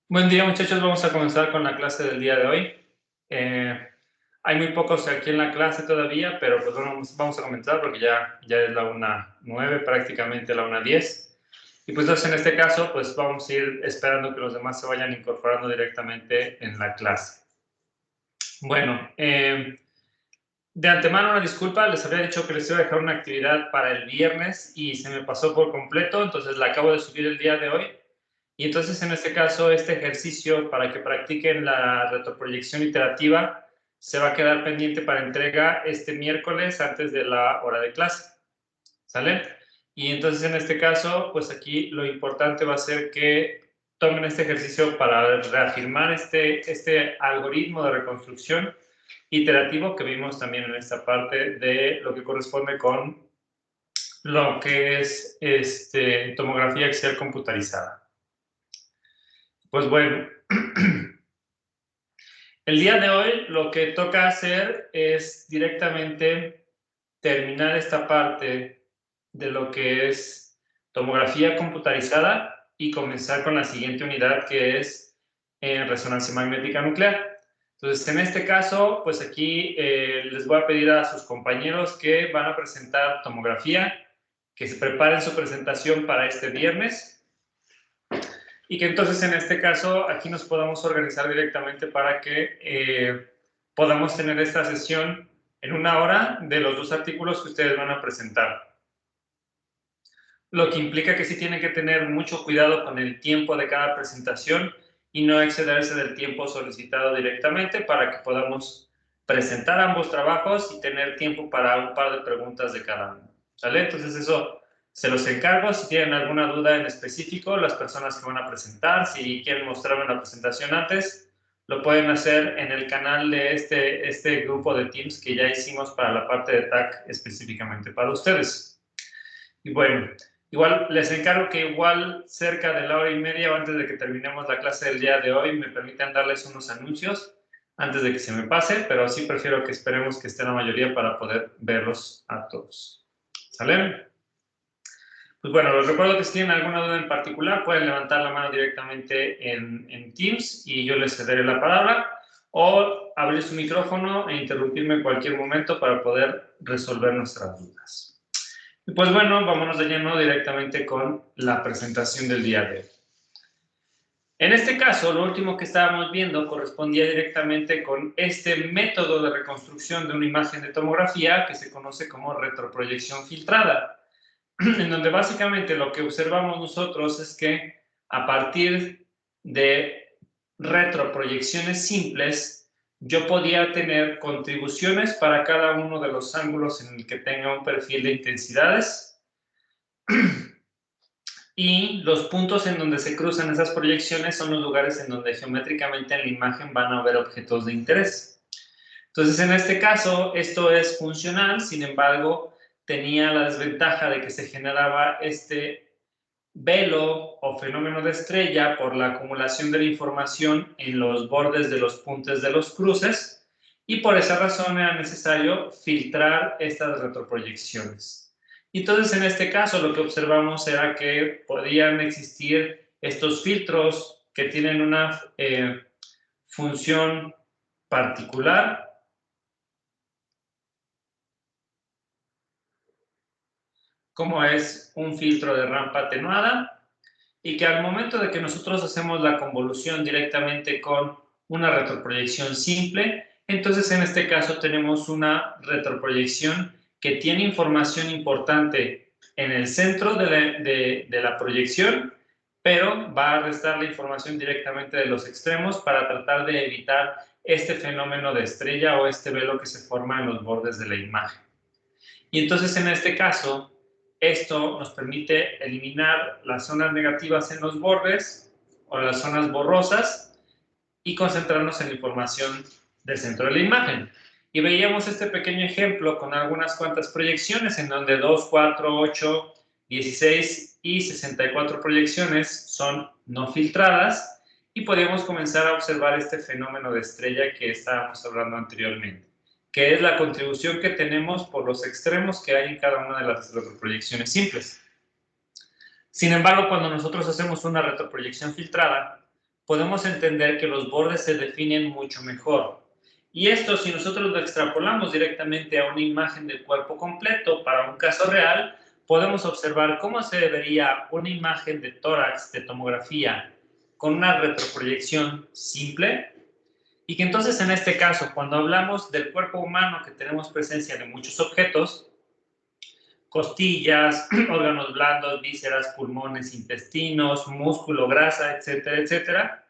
Buen día, muchachos. Vamos a comenzar con la clase del día de hoy. Hay muy pocos aquí en la clase todavía, pero pues vamos a comenzar porque ya es la 1:09, prácticamente la 1:10. Y pues entonces en este caso, pues vamos a ir esperando que los demás se vayan incorporando directamente en la clase. Bueno, de antemano una disculpa, les había dicho que les iba a dejar una actividad para el viernes y se me pasó por completo, entonces la acabo de subir el día de hoy. Y entonces, en este caso, este ejercicio para que practiquen la retroproyección iterativa se va a quedar pendiente para entrega este miércoles antes de la hora de clase. ¿Sale? Y entonces, en este caso, pues aquí lo importante va a ser que tomen este ejercicio para reafirmar este algoritmo de reconstrucción iterativo que vimos también en esta parte de lo que corresponde con lo que es tomografía axial computarizada. Pues bueno, el día de hoy lo que toca hacer es directamente terminar esta parte de lo que es tomografía computarizada y comenzar con la siguiente unidad que es resonancia magnética nuclear. Entonces, en este caso, pues aquí les voy a pedir a sus compañeros que van a presentar tomografía, que se preparen su presentación para este viernes. Y que entonces en este caso aquí nos podamos organizar directamente para que podamos tener esta sesión en 1 hora de los 2 artículos que ustedes van a presentar. Lo que implica que sí tienen que tener mucho cuidado con el tiempo de cada presentación y no excederse del tiempo solicitado directamente para que podamos presentar ambos trabajos y tener tiempo para un par de preguntas de cada uno. ¿Sale? Entonces eso se los encargo. Si tienen alguna duda en específico, las personas que van a presentar, si quieren mostrarme la presentación antes, lo pueden hacer en el canal de este grupo de Teams que ya hicimos para la parte de TAC específicamente para ustedes. Y bueno, igual les encargo que igual cerca de la 1:30 o antes de que terminemos la clase del día de hoy me permitan darles unos anuncios antes de que se me pase, pero sí prefiero que esperemos que esté la mayoría para poder verlos a todos. ¿Sale? Pues bueno, les recuerdo que si tienen alguna duda en particular pueden levantar la mano directamente en Teams y yo les cederé la palabra, o abrir su micrófono e interrumpirme en cualquier momento para poder resolver nuestras dudas. Y pues bueno, vámonos de lleno directamente con la presentación del día de hoy. En este caso, lo último que estábamos viendo correspondía directamente con este método de reconstrucción de una imagen de tomografía que se conoce como retroproyección filtrada, en donde básicamente lo que observamos nosotros es que a partir de retroproyecciones simples, yo podía tener contribuciones para cada uno de los ángulos en el que tenga un perfil de intensidades y los puntos en donde se cruzan esas proyecciones son los lugares en donde geométricamente en la imagen van a haber objetos de interés. Entonces, en este caso, esto es funcional, sin embargo, tenía la desventaja de que se generaba este velo o fenómeno de estrella por la acumulación de la información en los bordes de los puntos de los cruces, y por esa razón era necesario filtrar estas retroproyecciones. Entonces, en este caso, lo que observamos era que podían existir estos filtros que tienen una función particular, como es un filtro de rampa atenuada, y que al momento de que nosotros hacemos la convolución directamente con una retroproyección simple, entonces en este caso tenemos una retroproyección que tiene información importante en el centro de la proyección, pero va a restar la información directamente de los extremos para tratar de evitar este fenómeno de estrella o este velo que se forma en los bordes de la imagen. Y entonces en este caso, esto nos permite eliminar las zonas negativas en los bordes o las zonas borrosas y concentrarnos en la información del centro de la imagen. Y veíamos este pequeño ejemplo con algunas cuantas proyecciones en donde 2, 4, 8, 16 y 64 proyecciones son no filtradas, y podíamos comenzar a observar este fenómeno de estrella que estábamos hablando anteriormente, que es la contribución que tenemos por los extremos que hay en cada una de las retroproyecciones simples. Sin embargo, cuando nosotros hacemos una retroproyección filtrada, podemos entender que los bordes se definen mucho mejor. Y esto, si nosotros lo extrapolamos directamente a una imagen del cuerpo completo para un caso real, podemos observar cómo se vería una imagen de tórax de tomografía con una retroproyección simple, y que entonces en este caso, cuando hablamos del cuerpo humano, que tenemos presencia de muchos objetos, costillas, órganos blandos, vísceras, pulmones, intestinos, músculo, grasa, etcétera, etcétera,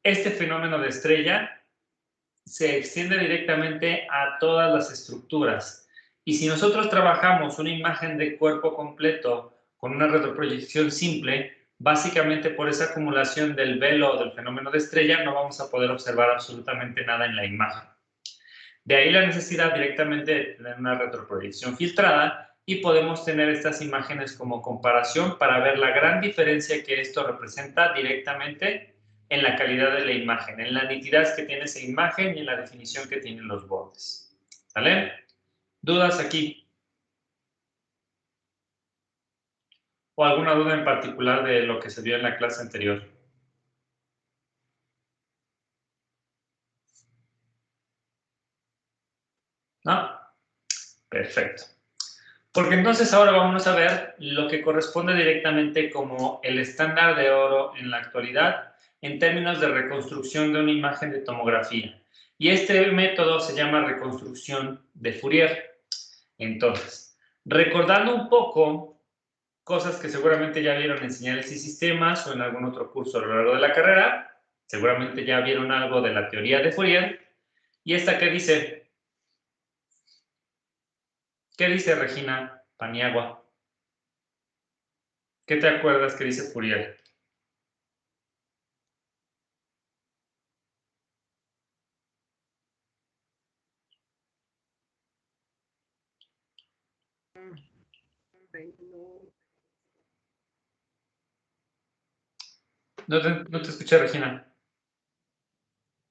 este fenómeno de estrella se extiende directamente a todas las estructuras. Y si nosotros trabajamos una imagen de cuerpo completo con una retroproyección simple, básicamente por esa acumulación del velo del fenómeno de estrella no vamos a poder observar absolutamente nada en la imagen. De ahí la necesidad directamente de tener una retroproyección filtrada, y podemos tener estas imágenes como comparación para ver la gran diferencia que esto representa directamente en la calidad de la imagen, en la nitidez que tiene esa imagen y en la definición que tienen los bordes. ¿Vale? ¿Dudas aquí? ¿O alguna duda en particular de lo que se vio en la clase anterior? ¿No? Perfecto. Porque entonces ahora vamos a ver lo que corresponde directamente como el estándar de oro en la actualidad en términos de reconstrucción de una imagen de tomografía. Y este método se llama reconstrucción de Fourier. Entonces, recordando un poco cosas que seguramente ya vieron en señales y sistemas o en algún otro curso a lo largo de la carrera, seguramente ya vieron algo de la teoría de Fourier. ¿Y esta qué dice? ¿Qué dice, Regina Paniagua? ¿Qué te acuerdas que dice Fourier? No te escuché, Regina.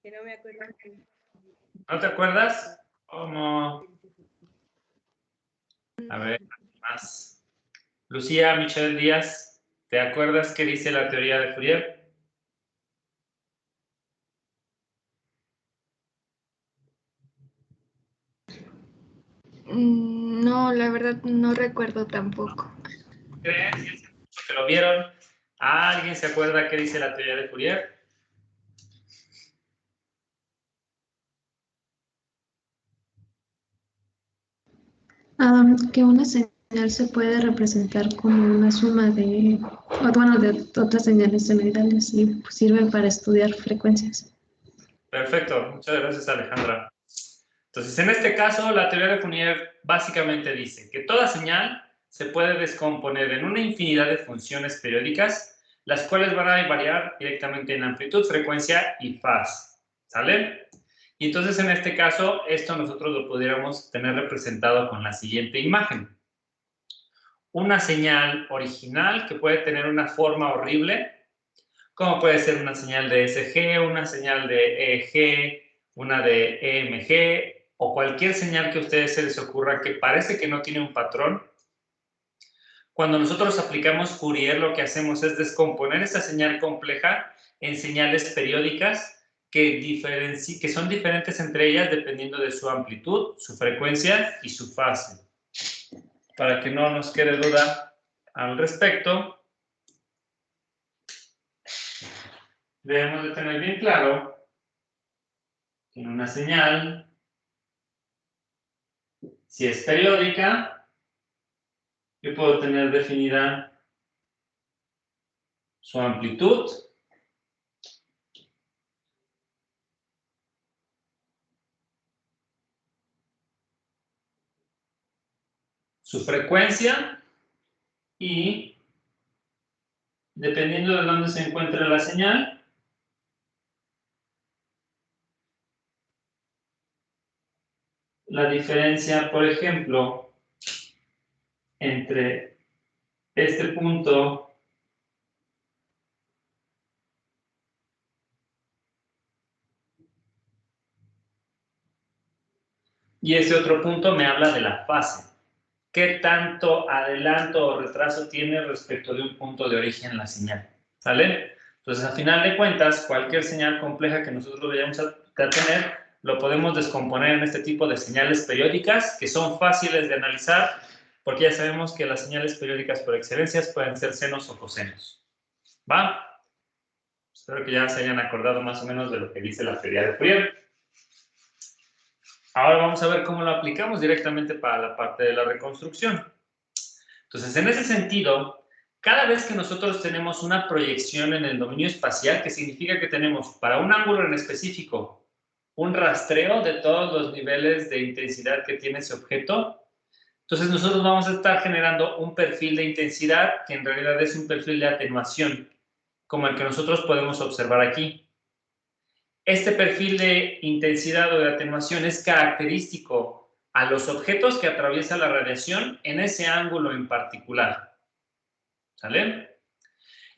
Que no me acuerdo. ¿No te acuerdas? ¿Cómo? A ver, más. Lucía Michelle Díaz, ¿te acuerdas qué dice la teoría de Fourier? No, la verdad no recuerdo tampoco. ¿Crees que lo vieron? ¿Alguien se acuerda qué dice la teoría de Fourier? Que una señal se puede representar como una suma de otras señales senoidales y pues, sirven para estudiar frecuencias. Perfecto, muchas gracias, Alejandra. Entonces, en este caso, la teoría de Fourier básicamente dice que toda señal se puede descomponer en una infinidad de funciones periódicas, las cuales van a variar directamente en amplitud, frecuencia y faz. ¿Sale? Y entonces, en este caso, esto nosotros lo pudiéramos tener representado con la siguiente imagen. Una señal original que puede tener una forma horrible, como puede ser una señal de SG, una señal de EG, una de EMG, o cualquier señal que a ustedes se les ocurra que parece que no tiene un patrón. Cuando nosotros aplicamos Fourier, lo que hacemos es descomponer esta señal compleja en señales periódicas que son diferentes entre ellas dependiendo de su amplitud, su frecuencia y su fase. Para que no nos quede duda al respecto, debemos de tener bien claro que en una señal, si es periódica, yo puedo tener definida su amplitud, su frecuencia y, dependiendo de dónde se encuentre la señal, la diferencia, por ejemplo, entre este punto y ese otro punto me habla de la fase. ¿Qué tanto adelanto o retraso tiene respecto de un punto de origen la señal? ¿Sale? Entonces, a final de cuentas, cualquier señal compleja que nosotros vayamos a tener, lo podemos descomponer en este tipo de señales periódicas que son fáciles de analizar, porque ya sabemos que las señales periódicas por excelencia pueden ser senos o cosenos. ¿Va? Espero que ya se hayan acordado más o menos de lo que dice la teoría de Fourier. Ahora vamos a ver cómo lo aplicamos directamente para la parte de la reconstrucción. Entonces, en ese sentido, cada vez que nosotros tenemos una proyección en el dominio espacial, que significa que tenemos para un ángulo en específico un rastreo de todos los niveles de intensidad que tiene ese objeto, entonces nosotros vamos a estar generando un perfil de intensidad que en realidad es un perfil de atenuación, como el que nosotros podemos observar aquí. Este perfil de intensidad o de atenuación es característico a los objetos que atraviesa la radiación en ese ángulo en particular. ¿Sale?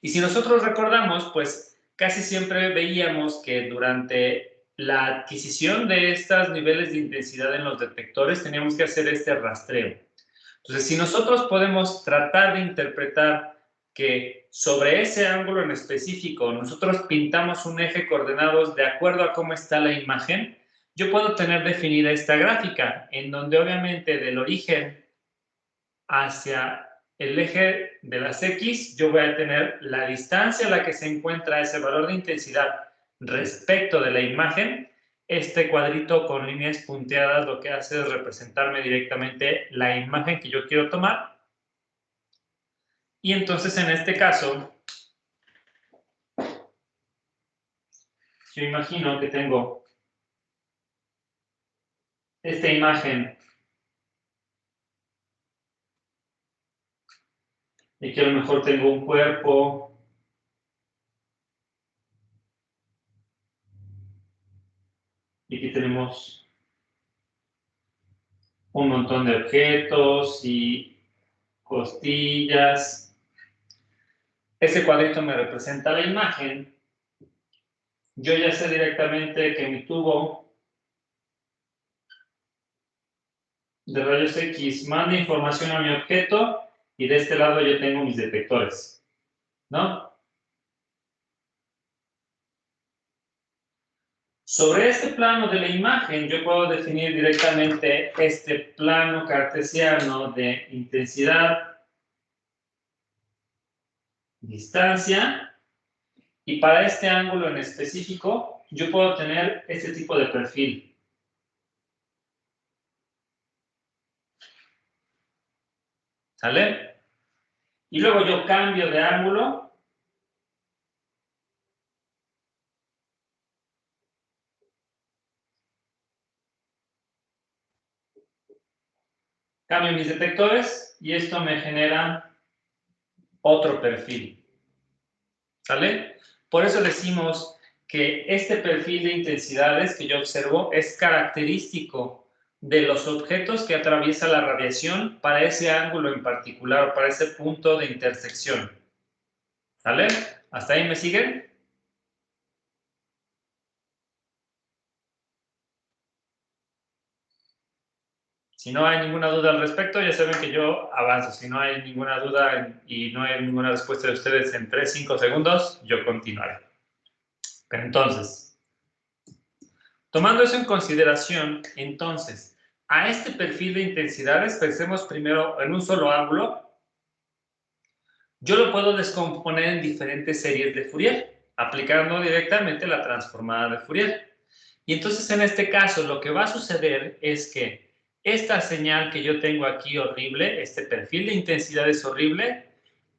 Y si nosotros recordamos, pues casi siempre veíamos que durante la adquisición de estos niveles de intensidad en los detectores teníamos que hacer este rastreo. Entonces, si nosotros podemos tratar de interpretar que sobre ese ángulo en específico nosotros pintamos un eje coordenados de acuerdo a cómo está la imagen, yo puedo tener definida esta gráfica, en donde obviamente del origen hacia el eje de las X, yo voy a tener la distancia a la que se encuentra ese valor de intensidad respecto de la imagen. Este cuadrito con líneas punteadas lo que hace es representarme directamente la imagen que yo quiero tomar. Y entonces en este caso, yo imagino que tengo esta imagen y que a lo mejor tengo un cuerpo y aquí tenemos un montón de objetos y costillas. Ese cuadrito me representa la imagen. Yo ya sé directamente que mi tubo de rayos X manda información a mi objeto y de este lado yo tengo mis detectores, ¿no? Sobre este plano de la imagen yo puedo definir directamente este plano cartesiano de intensidad, distancia, y para este ángulo en específico yo puedo tener este tipo de perfil. ¿Sale? Y luego yo cambio de ángulo. Cambio mis detectores y esto me genera otro perfil. ¿Sale? Por eso decimos que este perfil de intensidades que yo observo es característico de los objetos que atraviesa la radiación para ese ángulo en particular o para ese punto de intersección. ¿Sale? ¿Hasta ahí me siguen? Si no hay ninguna duda al respecto, ya saben que yo avanzo. Si no hay ninguna duda y no hay ninguna respuesta de ustedes en 3-5 segundos, yo continuaré. Pero entonces, tomando eso en consideración, entonces, a este perfil de intensidades, pensemos primero en un solo ángulo. Yo lo puedo descomponer en diferentes series de Fourier, aplicando directamente la transformada de Fourier. Y entonces, en este caso, lo que va a suceder es que esta señal que yo tengo aquí horrible, este perfil de intensidades horrible,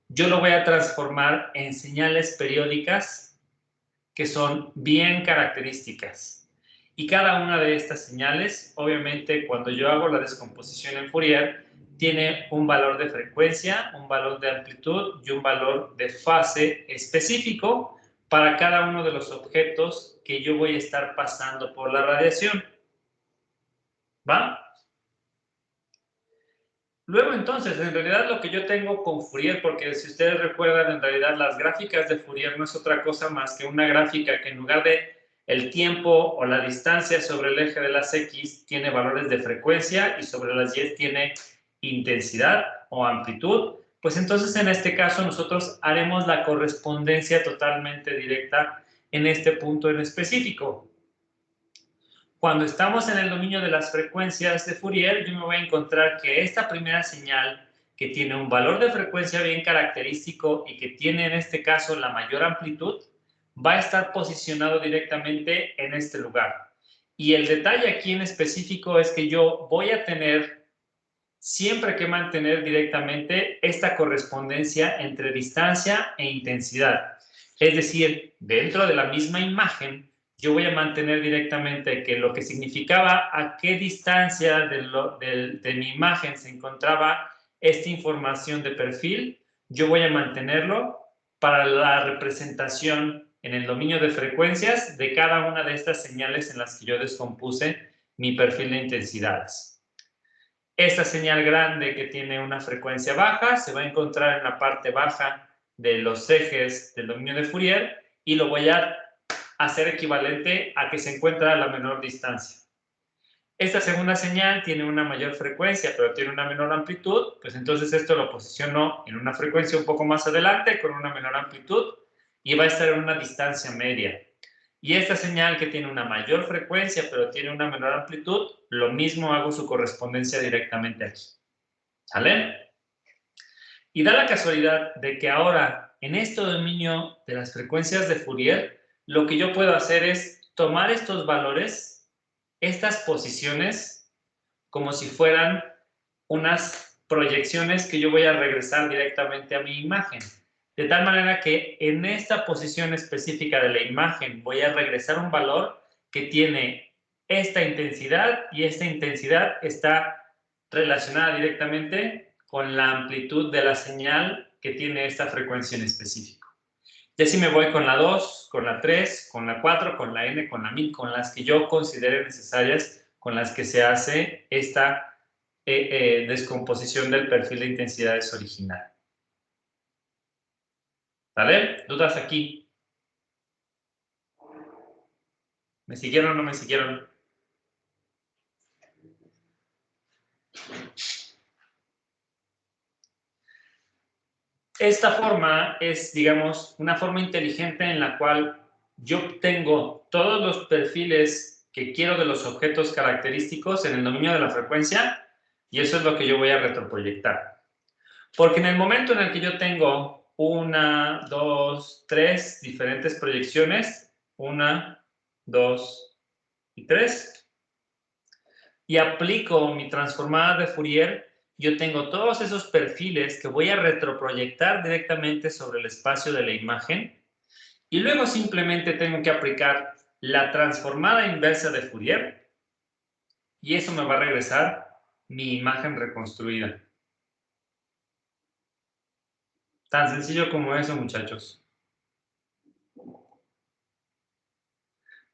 yo lo voy a transformar en señales periódicas que son bien características. Y cada una de estas señales, obviamente, cuando yo hago la descomposición en Fourier, tiene un valor de frecuencia, un valor de amplitud y un valor de fase específico para cada uno de los objetos que yo voy a estar pasando por la radiación. ¿Va? Luego entonces, en realidad lo que yo tengo con Fourier, porque si ustedes recuerdan, en realidad las gráficas de Fourier no es otra cosa más que una gráfica que en lugar de el tiempo o la distancia sobre el eje de las X tiene valores de frecuencia y sobre las Y tiene intensidad o amplitud, pues entonces en este caso nosotros haremos la correspondencia totalmente directa en este punto en específico. Cuando estamos en el dominio de las frecuencias de Fourier, yo me voy a encontrar que esta primera señal, que tiene un valor de frecuencia bien característico y que tiene en este caso la mayor amplitud, va a estar posicionado directamente en este lugar. Y el detalle aquí en específico es que yo voy a tener siempre que mantener directamente esta correspondencia entre distancia e intensidad. Es decir, dentro de la misma imagen, yo voy a mantener directamente que lo que significaba a qué distancia de mi imagen se encontraba esta información de perfil, yo voy a mantenerlo para la representación en el dominio de frecuencias de cada una de estas señales en las que yo descompuse mi perfil de intensidades. Esta señal grande que tiene una frecuencia baja se va a encontrar en la parte baja de los ejes del dominio de Fourier y lo voy a hacer equivalente a que se encuentra a la menor distancia. Esta segunda señal tiene una mayor frecuencia, pero tiene una menor amplitud, pues entonces esto lo posiciono en una frecuencia un poco más adelante con una menor amplitud y va a estar en una distancia media. Y esta señal que tiene una mayor frecuencia, pero tiene una menor amplitud, lo mismo hago su correspondencia directamente aquí. ¿Sale? Y da la casualidad de que ahora, en este dominio de las frecuencias de Fourier, lo que yo puedo hacer es tomar estos valores, estas posiciones, como si fueran unas proyecciones que yo voy a regresar directamente a mi imagen. De tal manera que en esta posición específica de la imagen voy a regresar un valor que tiene esta intensidad y esta intensidad está relacionada directamente con la amplitud de la señal que tiene esta frecuencia en específico. Ya si me voy con la 2, con la 3, con la 4, con la n, con la 1000, con las que yo considere necesarias, con las que se hace esta descomposición del perfil de intensidades original. ¿Vale? ¿Dudas aquí? ¿Me siguieron o no me siguieron? Esta forma es, digamos, una forma inteligente en la cual yo obtengo todos los perfiles que quiero de los objetos característicos en el dominio de la frecuencia y eso es lo que yo voy a retroproyectar. Porque en el momento en el que yo tengo 1, 2, 3 diferentes proyecciones, 1, 2 y 3, y aplico mi transformada de Fourier, yo tengo todos esos perfiles que voy a retroproyectar directamente sobre el espacio de la imagen y luego simplemente tengo que aplicar la transformada inversa de Fourier y eso me va a regresar mi imagen reconstruida. Tan sencillo como eso, muchachos.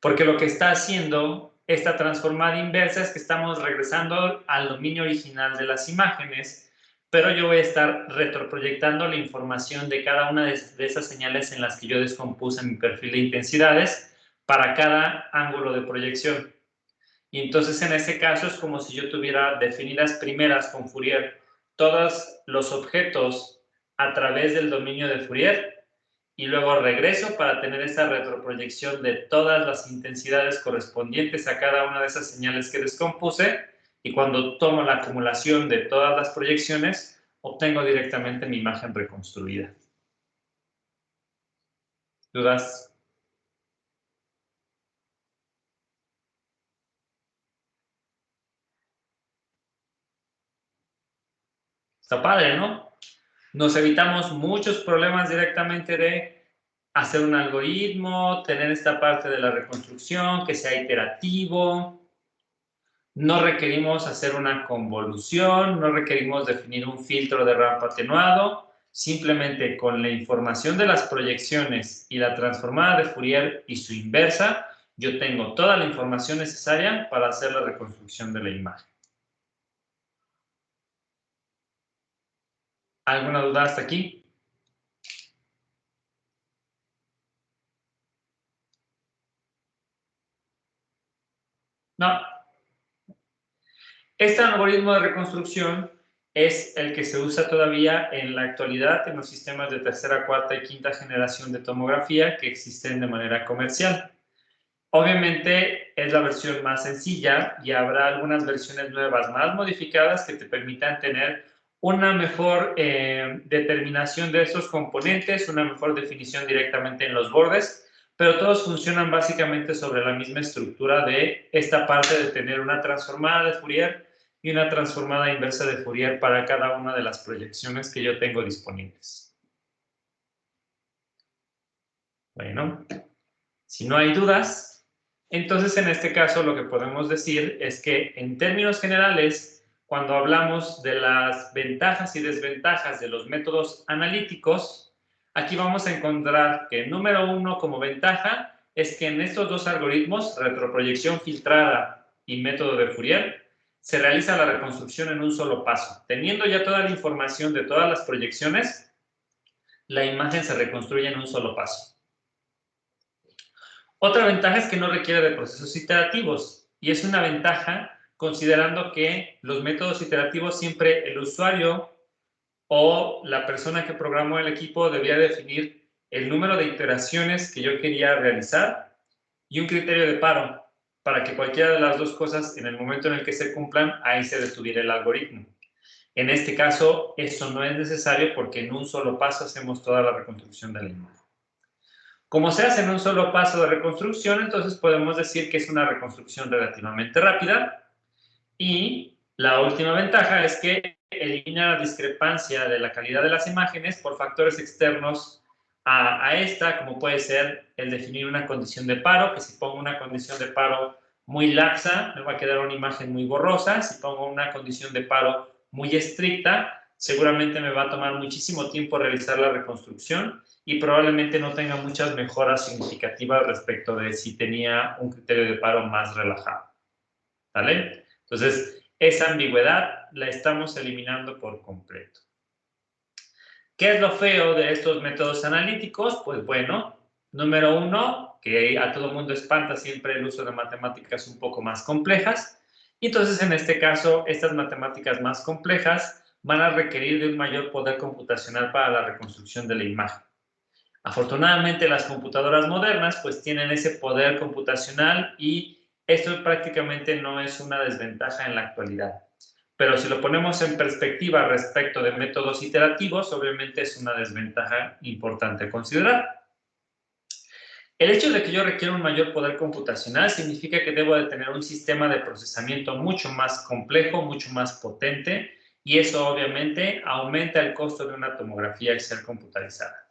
Porque lo que está haciendo esta transformada inversa es que estamos regresando al dominio original de las imágenes, pero yo voy a estar retroproyectando la información de cada una de esas señales en las que yo descompuse mi perfil de intensidades para cada ángulo de proyección. Y entonces en ese caso es como si yo tuviera definidas primeras con Fourier todos los objetos a través del dominio de Fourier y luego regreso para tener esa retroproyección de todas las intensidades correspondientes a cada una de esas señales que descompuse y cuando tomo la acumulación de todas las proyecciones obtengo directamente mi imagen reconstruida. ¿Dudas? Está padre, ¿no? Nos evitamos muchos problemas directamente de hacer un algoritmo, tener esta parte de la reconstrucción, que sea iterativo. No requerimos hacer una convolución, no requerimos definir un filtro de rampa atenuado. Simplemente con la información de las proyecciones y la transformada de Fourier y su inversa, yo tengo toda la información necesaria para hacer la reconstrucción de la imagen. ¿Alguna duda hasta aquí? No. Este algoritmo de reconstrucción es el que se usa todavía en la actualidad en los sistemas de tercera, cuarta y quinta generación de tomografía que existen de manera comercial. Obviamente es la versión más sencilla y habrá algunas versiones nuevas más modificadas que te permitan tener una mejor determinación de esos componentes, una mejor definición directamente en los bordes, pero todos funcionan básicamente sobre la misma estructura de esta parte de tener una transformada de Fourier y una transformada inversa de Fourier para cada una de las proyecciones que yo tengo disponibles. Bueno, si no hay dudas, entonces en este caso lo que podemos decir es que en términos generales, cuando hablamos de las ventajas y desventajas de los métodos analíticos, aquí vamos a encontrar que número 1 como ventaja es que en estos dos algoritmos, retroproyección filtrada y método de Fourier, se realiza la reconstrucción en un solo paso. Teniendo ya toda la información de todas las proyecciones, la imagen se reconstruye en un solo paso. Otra ventaja es que no requiere de procesos iterativos y es una ventaja considerando que los métodos iterativos siempre el usuario o la persona que programó el equipo debía definir el número de iteraciones que yo quería realizar y un criterio de paro para que cualquiera de las dos cosas en el momento en el que se cumplan, ahí se detuviera el algoritmo. En este caso, eso no es necesario porque en un solo paso hacemos toda la reconstrucción de la imagen. Como se hace en un solo paso de reconstrucción, entonces podemos decir que es una reconstrucción relativamente rápida. Y la última ventaja es que elimina la discrepancia de la calidad de las imágenes por factores externos a esta, como puede ser el definir una condición de paro, que si pongo una condición de paro muy laxa, me va a quedar una imagen muy borrosa. Si pongo una condición de paro muy estricta, seguramente me va a tomar muchísimo tiempo realizar la reconstrucción y probablemente no tenga muchas mejoras significativas respecto de si tenía un criterio de paro más relajado. ¿Vale? Entonces, esa ambigüedad la estamos eliminando por completo. ¿Qué es lo feo de estos métodos analíticos? Pues bueno, número 1, que a todo mundo espanta siempre el uso de matemáticas un poco más complejas. Y entonces, en este caso, estas matemáticas más complejas van a requerir de un mayor poder computacional para la reconstrucción de la imagen. Afortunadamente, las computadoras modernas pues tienen ese poder computacional y esto prácticamente no es una desventaja en la actualidad. Pero si lo ponemos en perspectiva respecto de métodos iterativos, obviamente es una desventaja importante a considerar. El hecho de que yo requiera un mayor poder computacional significa que debo de tener un sistema de procesamiento mucho más complejo, mucho más potente, y eso obviamente aumenta el costo de una tomografía Excel computarizada.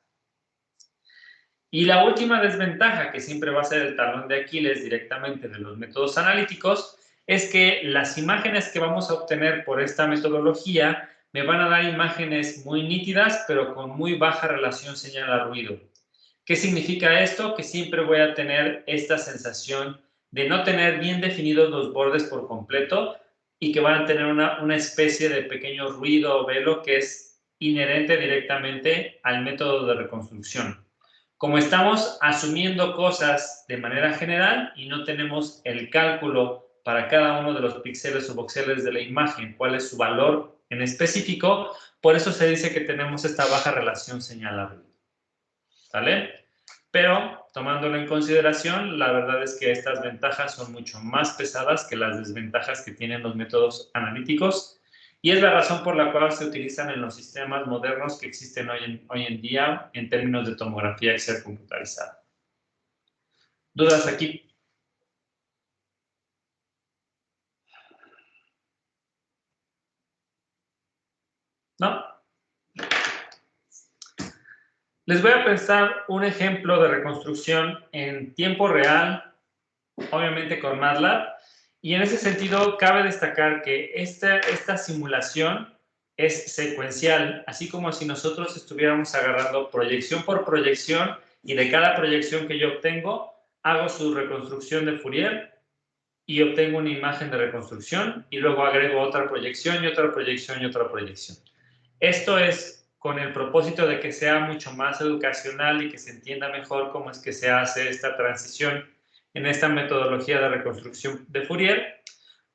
Y la última desventaja, que siempre va a ser el talón de Aquiles directamente de los métodos analíticos, es que las imágenes que vamos a obtener por esta metodología me van a dar imágenes muy nítidas, pero con muy baja relación señal-ruido. ¿Qué significa esto? Que siempre voy a tener esta sensación de no tener bien definidos los bordes por completo y que van a tener una especie de pequeño ruido o velo que es inherente directamente al método de reconstrucción. Como estamos asumiendo cosas de manera general y no tenemos el cálculo para cada uno de los píxeles o voxeles de la imagen, cuál es su valor en específico, por eso se dice que tenemos esta baja relación señal-ruido. ¿Vale? Pero, tomándolo en consideración, la verdad es que estas ventajas son mucho más pesadas que las desventajas que tienen los métodos analíticos. Y es la razón por la cual se utilizan en los sistemas modernos que existen hoy en día en términos de tomografía Excel computarizada. ¿Dudas aquí? ¿No? Les voy a prestar un ejemplo de reconstrucción en tiempo real, obviamente con MATLAB. Y en ese sentido, cabe destacar que esta simulación es secuencial, así como si nosotros estuviéramos agarrando proyección por proyección y de cada proyección que yo obtengo, hago su reconstrucción de Fourier y obtengo una imagen de reconstrucción y luego agrego otra proyección y otra proyección y otra proyección. Esto es con el propósito de que sea mucho más educacional y que se entienda mejor cómo es que se hace esta transición en esta metodología de reconstrucción de Fourier,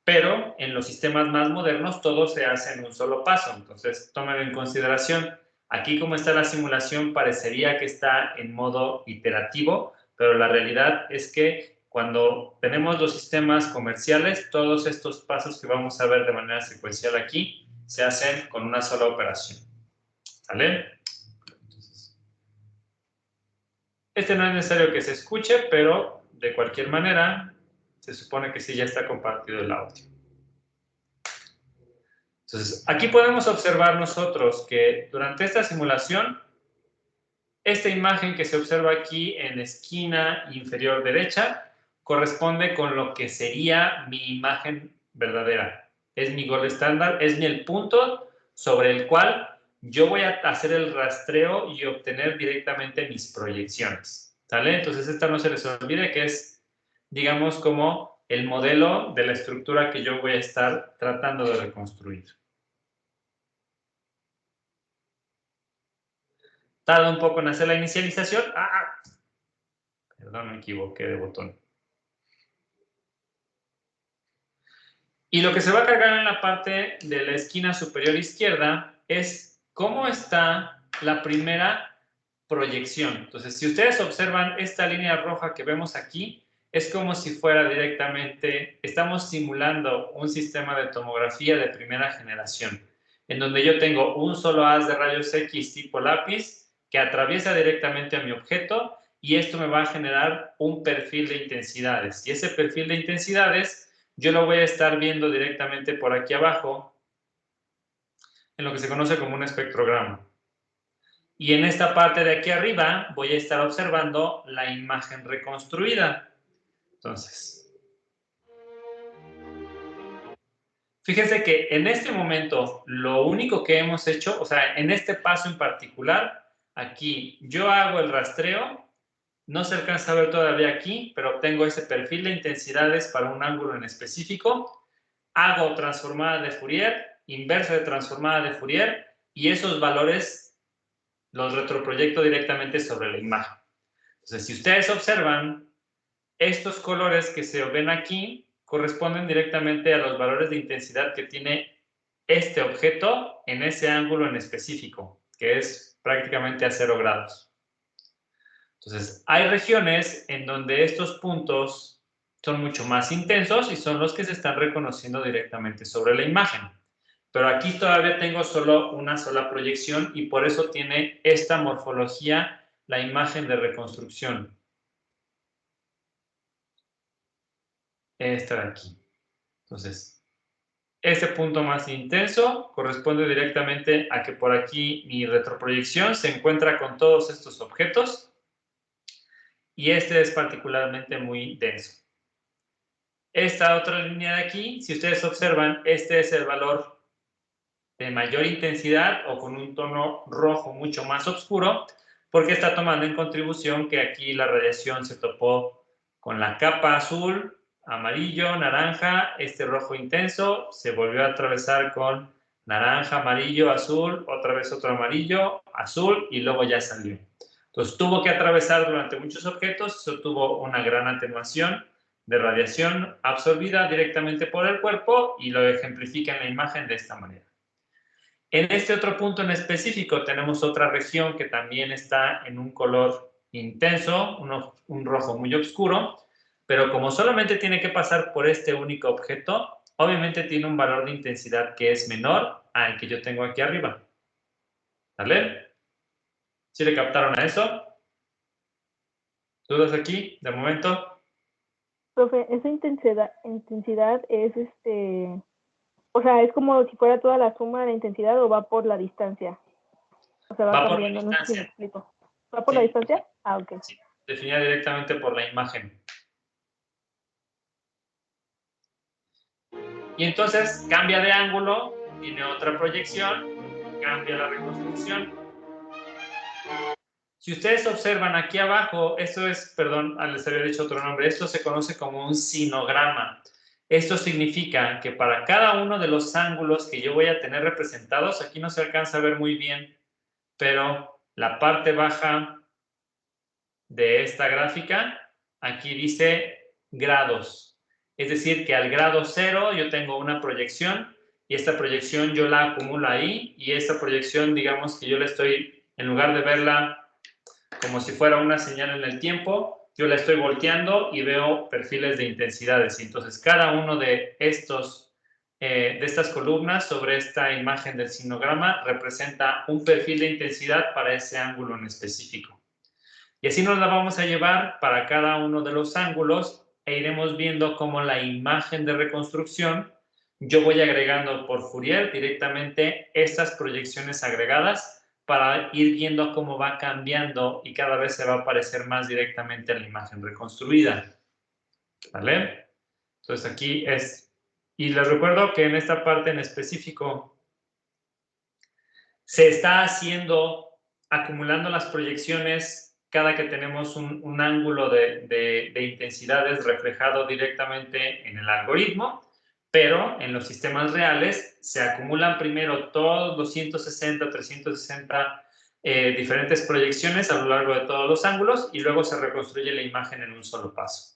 pero en los sistemas más modernos todo se hace en un solo paso. Entonces, tómenlo en consideración. Aquí, como está la simulación, parecería que está en modo iterativo, pero la realidad es que cuando tenemos los sistemas comerciales, todos estos pasos que vamos a ver de manera secuencial aquí se hacen con una sola operación. ¿Sale? Entonces, este no es necesario que se escuche, pero de cualquier manera, se supone que sí ya está compartido el audio. Entonces, aquí podemos observar nosotros que durante esta simulación, esta imagen que se observa aquí en la esquina inferior derecha corresponde con lo que sería mi imagen verdadera. Es mi gold estándar, es el punto sobre el cual yo voy a hacer el rastreo y obtener directamente mis proyecciones. ¿Sale? Entonces, esta no se les olvide que es, digamos, como el modelo de la estructura que yo voy a estar tratando de reconstruir. Tarda un poco en hacer la inicialización. Perdón, me equivoqué de botón. Y lo que se va a cargar en la parte de la esquina superior izquierda es cómo está la primera proyección. Entonces, si ustedes observan esta línea roja que vemos aquí, es como si fuera directamente, estamos simulando un sistema de tomografía de primera generación, en donde yo tengo un solo haz de rayos X tipo lápiz que atraviesa directamente a mi objeto y esto me va a generar un perfil de intensidades. Y ese perfil de intensidades yo lo voy a estar viendo directamente por aquí abajo en lo que se conoce como un espectrograma. Y en esta parte de aquí arriba voy a estar observando la imagen reconstruida. Entonces, fíjense que en este momento lo único que hemos hecho, o sea, en este paso en particular, aquí yo hago el rastreo, no se alcanza a ver todavía aquí, pero obtengo ese perfil de intensidades para un ángulo en específico, hago transformada de Fourier, inversa de transformada de Fourier, y esos valores los retroproyecto directamente sobre la imagen. Entonces, si ustedes observan, estos colores que se ven aquí corresponden directamente a los valores de intensidad que tiene este objeto en ese ángulo en específico, que es prácticamente a 0 grados. Entonces, hay regiones en donde estos puntos son mucho más intensos y son los que se están reconociendo directamente sobre la imagen. Pero aquí todavía tengo solo una sola proyección y por eso tiene esta morfología la imagen de reconstrucción. Esta de aquí. Entonces, este punto más intenso corresponde directamente a que por aquí mi retroproyección se encuentra con todos estos objetos y este es particularmente muy denso. Esta otra línea de aquí, si ustedes observan, este es el valor de mayor intensidad o con un tono rojo mucho más oscuro, porque está tomando en contribución que aquí la radiación se topó con la capa azul, amarillo, naranja, este rojo intenso, se volvió a atravesar con naranja, amarillo, azul, otra vez otro amarillo, azul y luego ya salió. Entonces tuvo que atravesar durante muchos objetos, eso tuvo una gran atenuación de radiación absorbida directamente por el cuerpo y lo ejemplifica en la imagen de esta manera. En este otro punto en específico tenemos otra región que también está en un color intenso, un rojo muy oscuro, pero como solamente tiene que pasar por este único objeto, obviamente tiene un valor de intensidad que es menor al que yo tengo aquí arriba. ¿Vale? ¿Sí le captaron a eso? ¿Dudas aquí, de momento? Profe, esa intensidad es o sea, es como si fuera toda la suma de la intensidad o va por la distancia. O sea, va cambiando, no sé si me explico. ¿Va por la distancia? Ah, ok. Sí, definida directamente por la imagen. Y entonces cambia de ángulo, tiene otra proyección, cambia la reconstrucción. Si ustedes observan aquí abajo, esto es, perdón, les había dicho otro nombre, esto se conoce como un sinograma. Esto significa que para cada uno de los ángulos que yo voy a tener representados, aquí no se alcanza a ver muy bien, pero la parte baja de esta gráfica, aquí dice grados. Es decir, que al grado 0 yo tengo una proyección y esta proyección yo la acumulo ahí y esta proyección, digamos que yo la estoy, en lugar de verla como si fuera una señal en el tiempo, yo la estoy volteando y veo perfiles de intensidades. Y entonces cada uno de estas columnas sobre esta imagen del sinograma representa un perfil de intensidad para ese ángulo en específico. Y así nos la vamos a llevar para cada uno de los ángulos e iremos viendo cómo la imagen de reconstrucción, yo voy agregando por Fourier directamente estas proyecciones agregadas para ir viendo cómo va cambiando y cada vez se va a parecer más directamente a la imagen reconstruida. ¿Vale? Entonces aquí es... Y les recuerdo que en esta parte en específico se está acumulando las proyecciones cada que tenemos un ángulo de intensidades reflejado directamente en el algoritmo, pero en los sistemas reales se acumulan primero todos los 160, 360 diferentes proyecciones a lo largo de todos los ángulos y luego se reconstruye la imagen en un solo paso.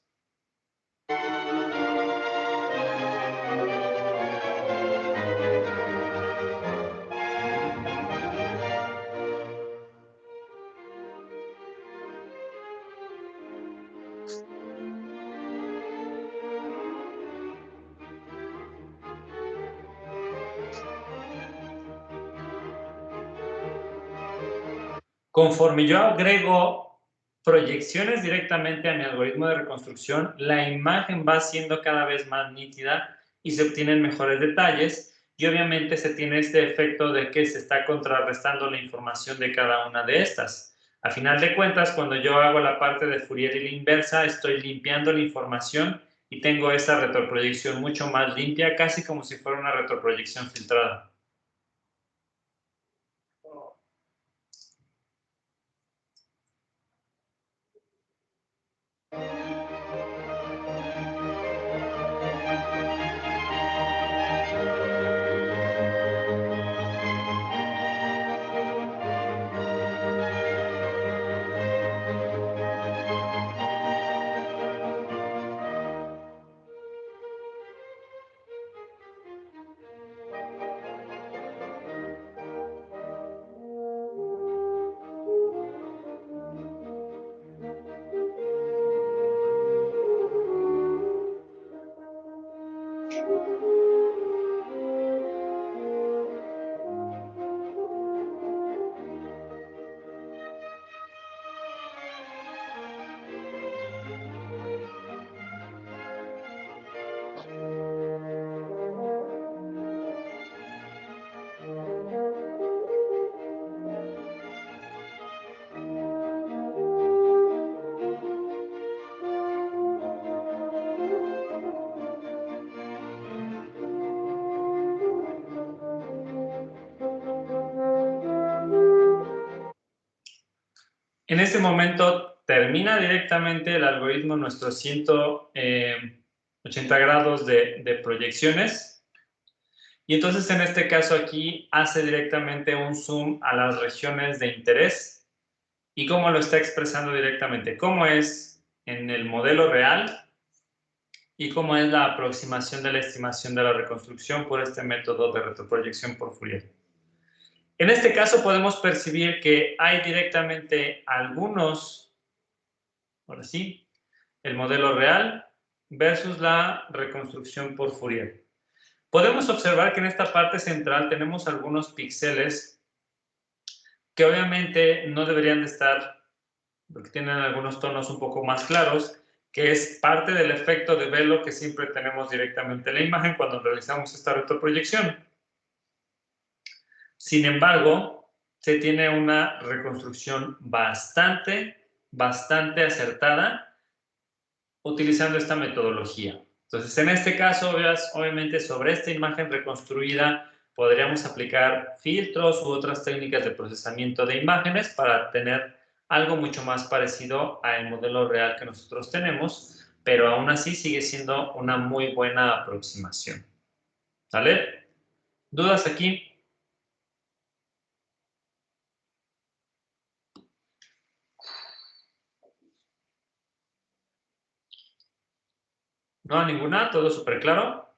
Conforme yo agrego proyecciones directamente a mi algoritmo de reconstrucción, la imagen va siendo cada vez más nítida y se obtienen mejores detalles y obviamente se tiene este efecto de que se está contrarrestando la información de cada una de estas. A final de cuentas, cuando yo hago la parte de Fourier y la inversa, estoy limpiando la información y tengo esa retroproyección mucho más limpia, casi como si fuera una retroproyección filtrada. En este momento termina directamente el algoritmo nuestros 180 grados de proyecciones y entonces en este caso aquí hace directamente un zoom a las regiones de interés y cómo lo está expresando directamente, cómo es en el modelo real y cómo es la aproximación de la estimación de la reconstrucción por este método de retroproyección por Fourier. En este caso podemos percibir que hay directamente algunos, ahora sí, el modelo real versus la reconstrucción por Fourier. Podemos observar que en esta parte central tenemos algunos píxeles que obviamente no deberían de estar, porque tienen algunos tonos un poco más claros, que es parte del efecto de velo que siempre tenemos directamente en la imagen cuando realizamos esta retroproyección. Sin embargo, se tiene una reconstrucción bastante acertada utilizando esta metodología. Entonces, en este caso, obviamente, sobre esta imagen reconstruida podríamos aplicar filtros u otras técnicas de procesamiento de imágenes para tener algo mucho más parecido al modelo real que nosotros tenemos, pero aún así sigue siendo una muy buena aproximación. ¿Vale? ¿Dudas aquí? No, ninguna, todo súper claro.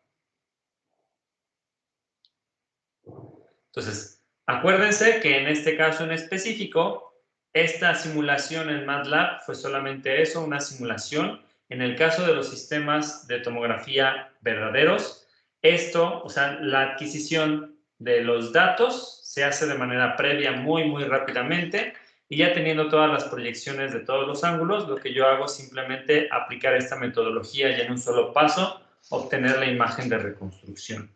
Entonces, acuérdense que en este caso en específico, esta simulación en MATLAB fue solamente eso, una simulación. En el caso de los sistemas de tomografía verdaderos, esto, o sea, la adquisición de los datos se hace de manera previa muy rápidamente y ya teniendo todas las proyecciones de todos los ángulos, lo que yo hago es simplemente aplicar esta metodología y en un solo paso obtener la imagen de reconstrucción.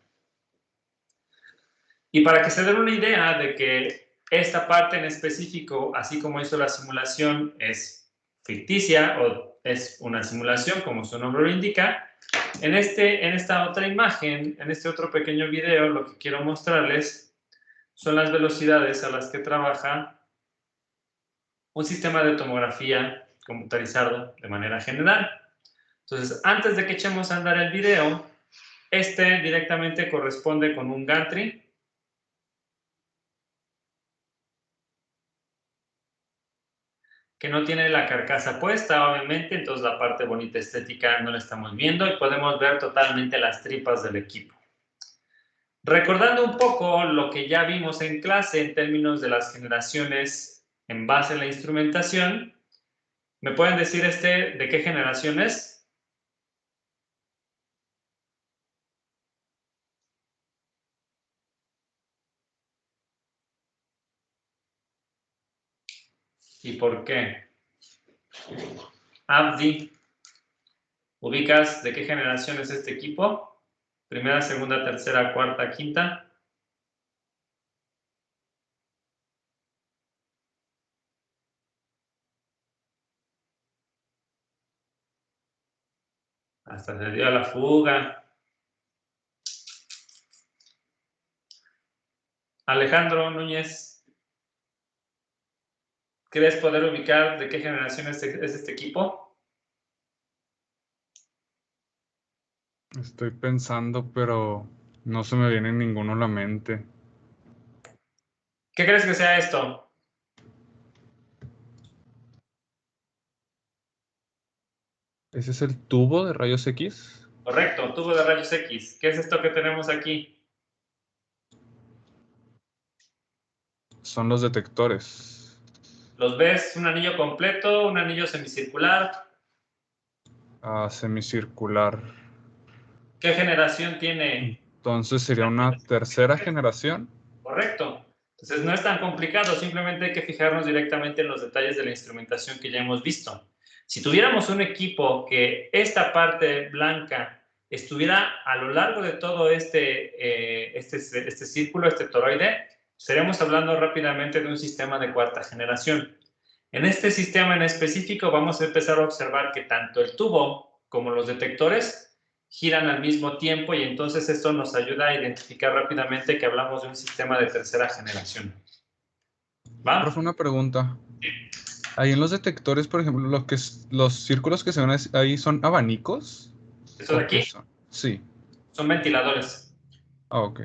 Y para que se den una idea de que esta parte en específico, así como hizo la simulación, es ficticia o es una simulación, como su nombre lo indica, en esta otra imagen, en este otro pequeño video, lo que quiero mostrarles son las velocidades a las que trabaja un sistema de tomografía computarizado de manera general. Entonces, antes de que echemos a andar el video, este directamente corresponde con un gantry que no tiene la carcasa puesta, obviamente, entonces la parte bonita estética no la estamos viendo y podemos ver totalmente las tripas del equipo. Recordando un poco lo que ya vimos en clase en términos de las generaciones en base a la instrumentación, ¿me pueden decir de qué generación es? ¿Y por qué? Abdi, ¿ubicas de qué generación es este equipo? Primera, segunda, tercera, cuarta, quinta. Hasta se dio a la fuga. Alejandro Núñez, ¿crees poder ubicar de qué generación es este equipo? Estoy pensando, pero no se me viene ninguno a la mente. ¿Qué crees que sea esto? ¿Ese es el tubo de rayos X? Correcto, tubo de rayos X. ¿Qué es esto que tenemos aquí? Son los detectores. ¿Los ves? ¿Un anillo completo? ¿Un anillo semicircular? Semicircular. ¿Qué generación tiene? Entonces sería una tercera generación. Correcto. Entonces no es tan complicado, simplemente hay que fijarnos directamente en los detalles de la instrumentación que ya hemos visto. Si tuviéramos un equipo que esta parte blanca estuviera a lo largo de todo este círculo, este toroide, estaríamos hablando rápidamente de un sistema de cuarta generación. En este sistema en específico vamos a empezar a observar que tanto el tubo como los detectores giran al mismo tiempo y entonces esto nos ayuda a identificar rápidamente que hablamos de un sistema de tercera generación. ¿Va? Profe, una pregunta. Ahí en los detectores, por ejemplo, los círculos que se ven ahí son abanicos. ¿Esto de aquí? Son? Sí. Son ventiladores. Ah, ok.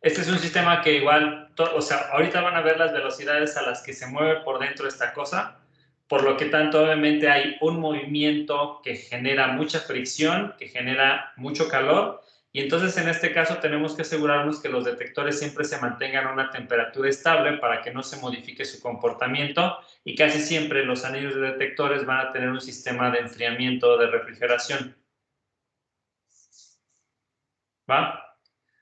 Este es un sistema que igual, o sea, ahorita van a ver las velocidades a las que se mueve por dentro esta cosa, por lo que tanto obviamente hay un movimiento que genera mucha fricción, que genera mucho calor, y entonces en este caso tenemos que asegurarnos que los detectores siempre se mantengan a una temperatura estable para que no se modifique su comportamiento, y casi siempre los anillos de detectores van a tener un sistema de enfriamiento o de refrigeración. ¿Va?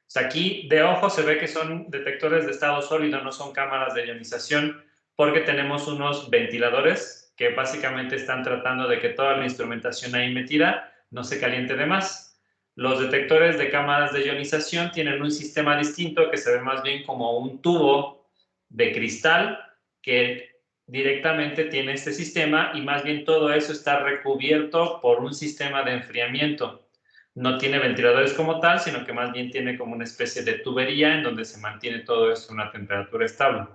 O sea, aquí de ojo se ve que son detectores de estado sólido, no son cámaras de ionización, porque tenemos unos ventiladores que básicamente están tratando de que toda la instrumentación ahí metida no se caliente de más. Los detectores de cámaras de ionización tienen un sistema distinto que se ve más bien como un tubo de cristal que directamente tiene este sistema y más bien todo eso está recubierto por un sistema de enfriamiento. No tiene ventiladores como tal, sino que más bien tiene como una especie de tubería en donde se mantiene todo esto a una temperatura estable.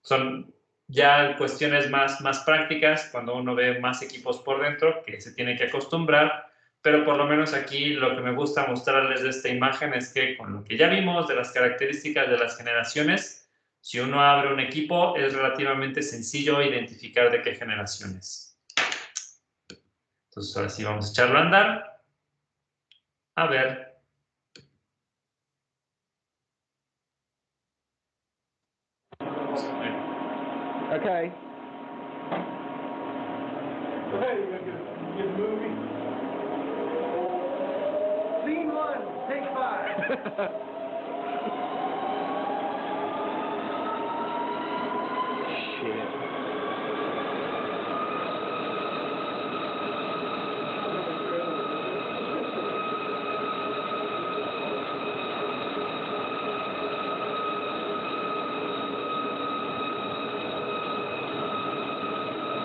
Son ya cuestiones más prácticas cuando uno ve más equipos por dentro que se tiene que acostumbrar, pero por lo menos aquí lo que me gusta mostrarles de esta imagen es que con lo que ya vimos de las características de las generaciones, si uno abre un equipo es relativamente sencillo identificar de qué generación es. Entonces ahora sí vamos a echarlo a andar. A ver. Okay. Hey, you gonna get a movie? Scene 1, take 5. Shit.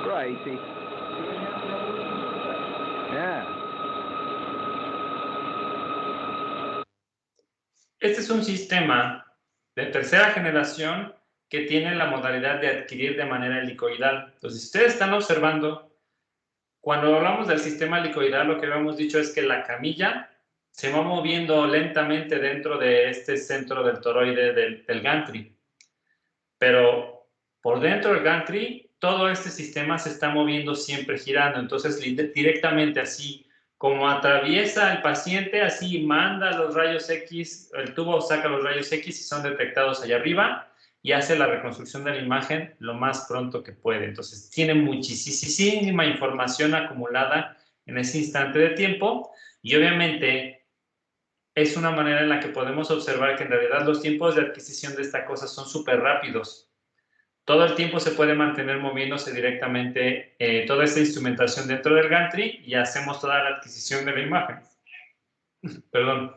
Crazy. Yeah. Este es un sistema de tercera generación que tiene la modalidad de adquirir de manera helicoidal. Entonces, si ustedes están observando, cuando hablamos del sistema helicoidal, lo que habíamos dicho es que la camilla se va moviendo lentamente dentro de este centro del toroide del gantry. Pero por dentro del gantry, todo este sistema se está moviendo siempre girando. Entonces, directamente así como atraviesa el paciente, así manda los rayos X, el tubo saca los rayos X y son detectados allá arriba y hace la reconstrucción de la imagen lo más pronto que puede. Entonces, tiene muchísima información acumulada en ese instante de tiempo y obviamente es una manera en la que podemos observar que en realidad los tiempos de adquisición de esta cosa son súper rápidos. Todo el tiempo se puede mantener moviéndose directamente toda esta instrumentación dentro del gantry y hacemos toda la adquisición de la imagen. Perdón.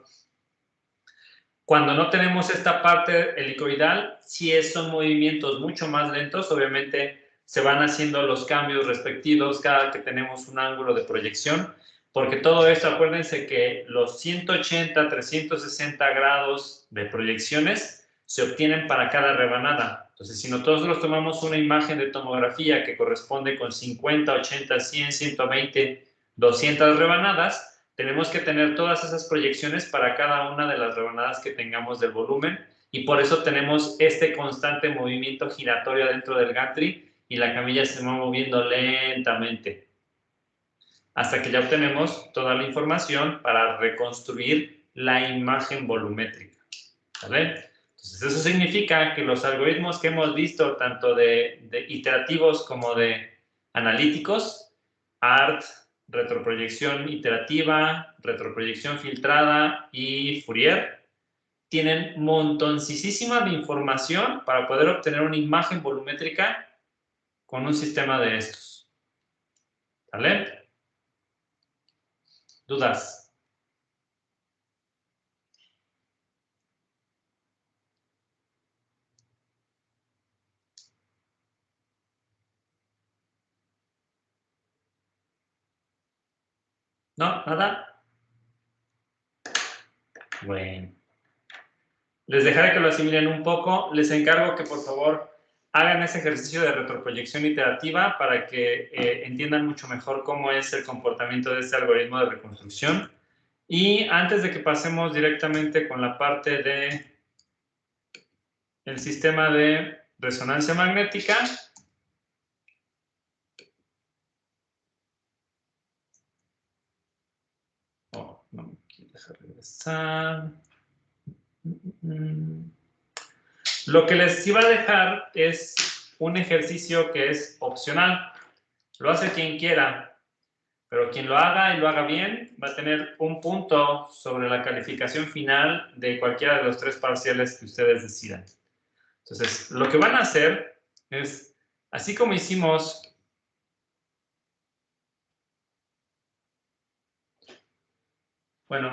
Cuando no tenemos esta parte helicoidal, sí son movimientos mucho más lentos. Obviamente se van haciendo los cambios respectivos cada que tenemos un ángulo de proyección, porque todo esto, acuérdense que los 180, 360 grados de proyecciones se obtienen para cada rebanada. Entonces, si nosotros tomamos una imagen de tomografía que corresponde con 50, 80, 100, 120, 200 rebanadas, tenemos que tener todas esas proyecciones para cada una de las rebanadas que tengamos del volumen y por eso tenemos este constante movimiento giratorio dentro del gantry y la camilla se va moviendo lentamente hasta que ya obtenemos toda la información para reconstruir la imagen volumétrica. ¿Vale? Entonces, eso significa que los algoritmos que hemos visto, tanto de iterativos como de analíticos, ART, retroproyección iterativa, retroproyección filtrada y Fourier, tienen montoncísima de información para poder obtener una imagen volumétrica con un sistema de estos. ¿Vale? ¿Dudas? ¿No? ¿Nada? Bueno. Les dejaré que lo asimilen un poco. Les encargo que por favor hagan ese ejercicio de retroproyección iterativa para que entiendan mucho mejor cómo es el comportamiento de este algoritmo de reconstrucción. Y antes de que pasemos directamente con la parte de el sistema de resonancia magnética, no me quiero dejar regresar. Lo que les iba a dejar es un ejercicio que es opcional. Lo hace quien quiera, pero quien lo haga y lo haga bien va a tener un punto sobre la calificación final de cualquiera de los 3 parciales que ustedes decidan. Entonces, lo que van a hacer es, así como hicimos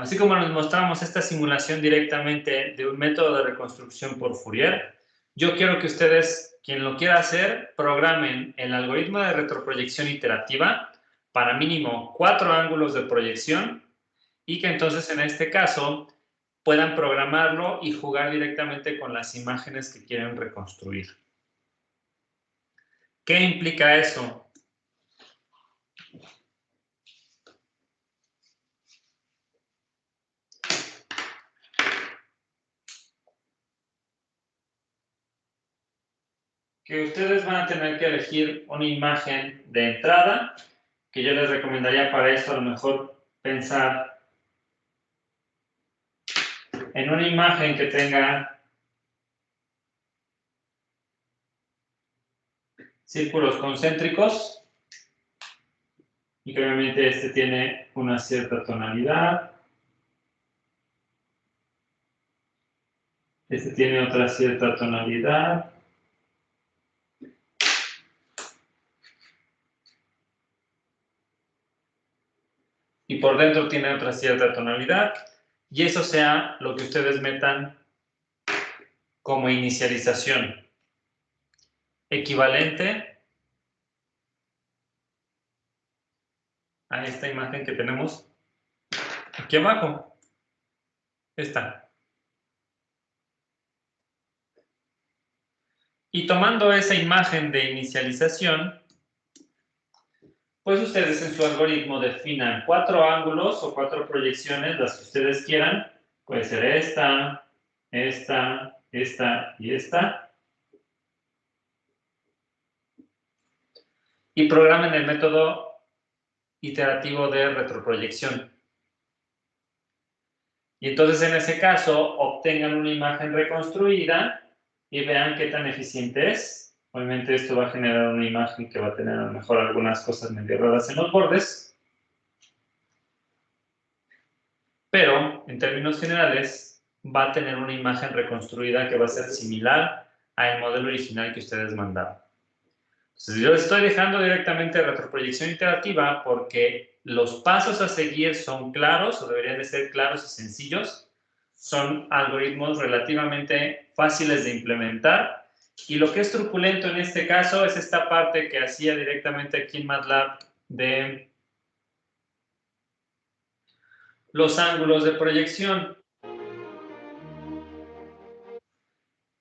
así como les mostramos esta simulación directamente de un método de reconstrucción por Fourier, yo quiero que ustedes, quien lo quiera hacer, programen el algoritmo de retroproyección iterativa para mínimo 4 ángulos de proyección y que entonces en este caso puedan programarlo y jugar directamente con las imágenes que quieren reconstruir. ¿Qué implica eso? Que ustedes van a tener que elegir una imagen de entrada, que yo les recomendaría para esto a lo mejor pensar en una imagen que tenga círculos concéntricos y que obviamente este tiene una cierta tonalidad, este tiene otra cierta tonalidad, y por dentro tiene otra cierta tonalidad, y eso sea lo que ustedes metan como inicialización, equivalente a esta imagen que tenemos aquí abajo, esta. Y tomando esa imagen de inicialización, pues ustedes en su algoritmo definan 4 ángulos o 4 proyecciones, las que ustedes quieran. Puede ser esta, esta, esta y esta. Y programen el método iterativo de retroproyección. Y entonces en ese caso obtengan una imagen reconstruida y vean qué tan eficiente es. Obviamente esto va a generar una imagen que va a tener a lo mejor algunas cosas medio raras en los bordes. Pero en términos generales va a tener una imagen reconstruida que va a ser similar al modelo original que ustedes mandaron. Entonces yo estoy dejando directamente retroproyección iterativa porque los pasos a seguir son claros o deberían de ser claros y sencillos. Son algoritmos relativamente fáciles de implementar y lo que es truculento en este caso es esta parte que hacía directamente aquí en MATLAB de los ángulos de proyección.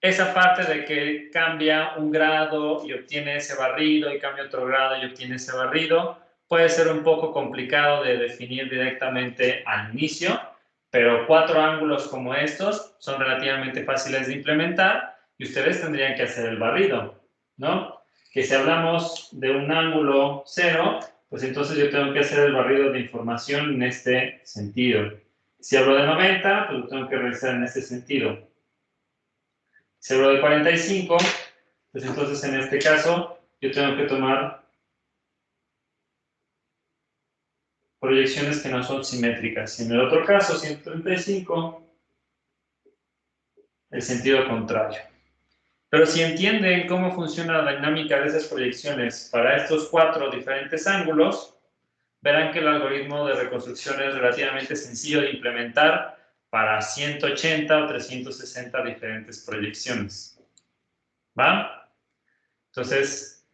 Esa parte de que cambia un grado y obtiene ese barrido y cambia otro grado y obtiene ese barrido puede ser un poco complicado de definir directamente al inicio, pero 4 ángulos como estos son relativamente fáciles de implementar y ustedes tendrían que hacer el barrido, ¿no? Que si hablamos de un ángulo 0, pues entonces yo tengo que hacer el barrido de información en este sentido. Si hablo de 90, pues lo tengo que realizar en este sentido. Si hablo de 45, pues entonces en este caso yo tengo que tomar proyecciones que no son simétricas. Y en el otro caso, 135, el sentido contrario. Pero si entienden cómo funciona la dinámica de esas proyecciones para estos 4 diferentes ángulos, verán que el algoritmo de reconstrucción es relativamente sencillo de implementar para 180 o 360 diferentes proyecciones. ¿Va? Entonces,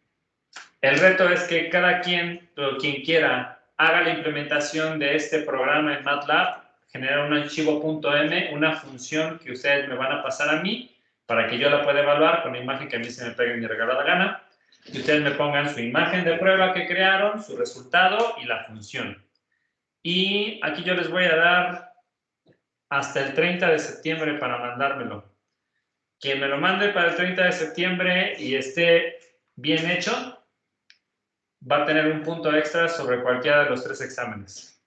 el reto es que cada quien quiera, haga la implementación de este programa en MATLAB, genera un archivo .m, una función que ustedes me van a pasar a mí para que yo la pueda evaluar con la imagen que a mí se me pegue en mi regalada gana. Y ustedes me pongan su imagen de prueba que crearon, su resultado y la función. Y aquí yo les voy a dar hasta el 30 de septiembre para mandármelo. Quien me lo mande para el 30 de septiembre y esté bien hecho, va a tener un punto extra sobre cualquiera de los 3 exámenes.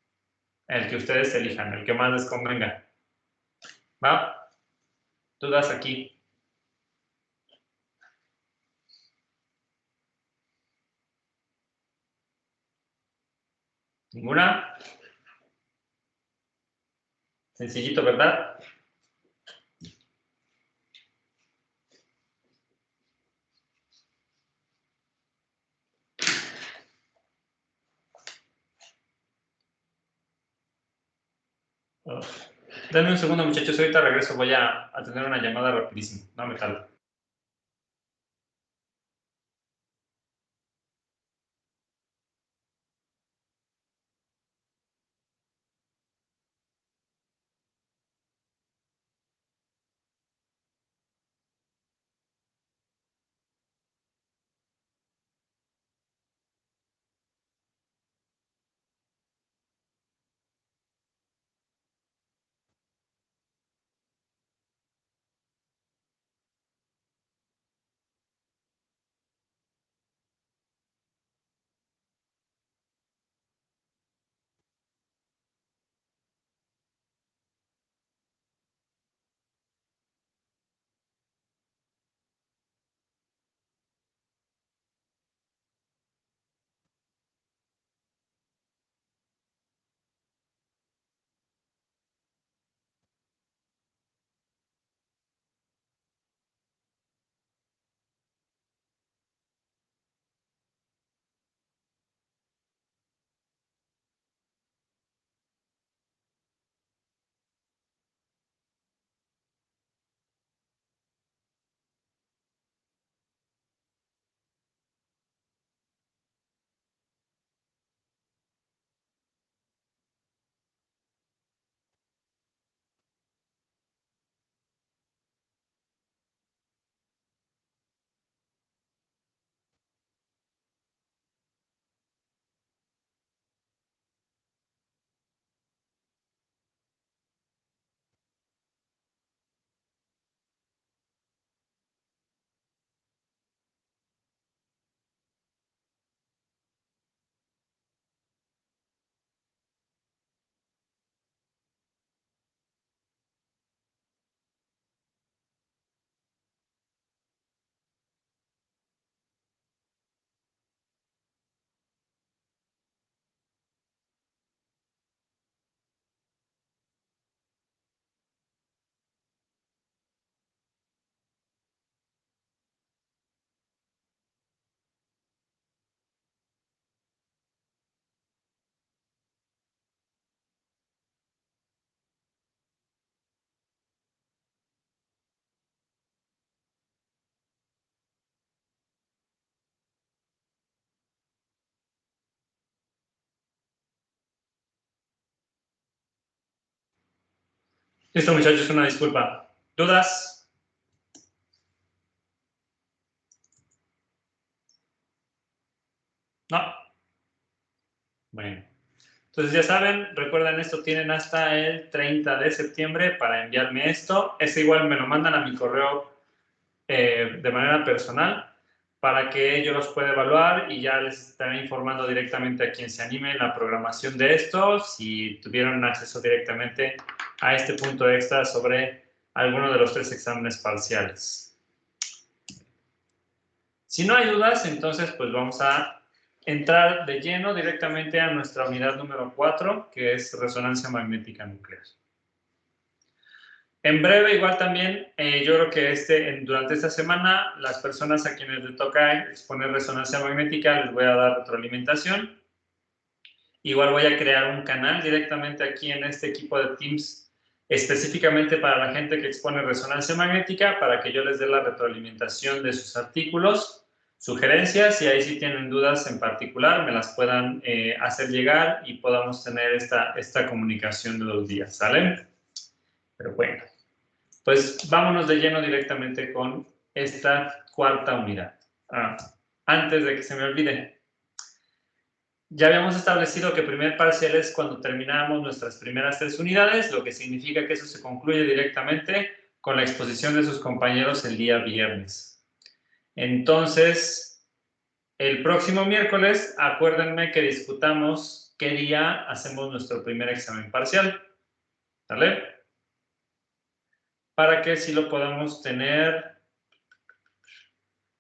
El que ustedes elijan, el que más les convenga. ¿Va? Dudas aquí. ¿Ninguna? Sencillito, ¿verdad? Denme un segundo, muchachos. Ahorita regreso. Voy a tener una llamada rapidísimo. No me tardo. Listo, muchachos, una disculpa. ¿Dudas? No. Bueno. Entonces ya saben, recuerden esto, tienen hasta el 30 de septiembre para enviarme esto. Es igual, me lo mandan a mi correo de manera personal para que yo los pueda evaluar y ya les estaré informando directamente a quien se anime en la programación de esto, si tuvieron acceso directamente a este punto extra sobre alguno de los 3 exámenes parciales. Si no hay dudas, entonces pues vamos a entrar de lleno directamente a nuestra unidad número 4, que es resonancia magnética nuclear. En breve, igual también, yo creo que durante esta semana, las personas a quienes les toca exponer resonancia magnética, les voy a dar retroalimentación. Igual voy a crear un canal directamente aquí en este equipo de Teams, específicamente para la gente que expone resonancia magnética, para que yo les dé la retroalimentación de sus artículos, sugerencias, y ahí si tienen dudas en particular, me las puedan hacer llegar y podamos tener esta comunicación de 2 días, ¿sale? Pero bueno, pues vámonos de lleno directamente con esta 4ª unidad. Antes de que se me olvide, ya habíamos establecido que primer parcial es cuando terminamos nuestras primeras 3 unidades, lo que significa que eso se concluye directamente con la exposición de sus compañeros el día viernes. Entonces, el próximo miércoles, acuérdenme que discutamos qué día hacemos nuestro primer examen parcial. ¿Vale? Para que sí lo podamos tener,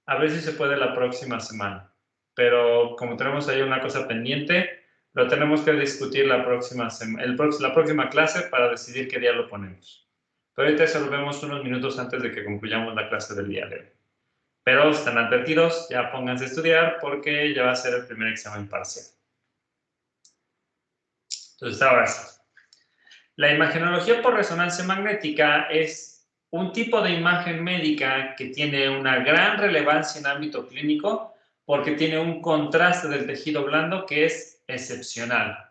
a ver si se puede la próxima semana. Pero como tenemos ahí una cosa pendiente, lo tenemos que discutir la próxima clase para decidir qué día lo ponemos. Pero ahorita eso lo vemos unos minutos antes de que concluyamos la clase del día de hoy. Pero están advertidos, ya pónganse a estudiar porque ya va a ser el primer examen parcial. Entonces, ahora sí. La imagenología por resonancia magnética es un tipo de imagen médica que tiene una gran relevancia en ámbito clínico porque tiene un contraste del tejido blando que es excepcional.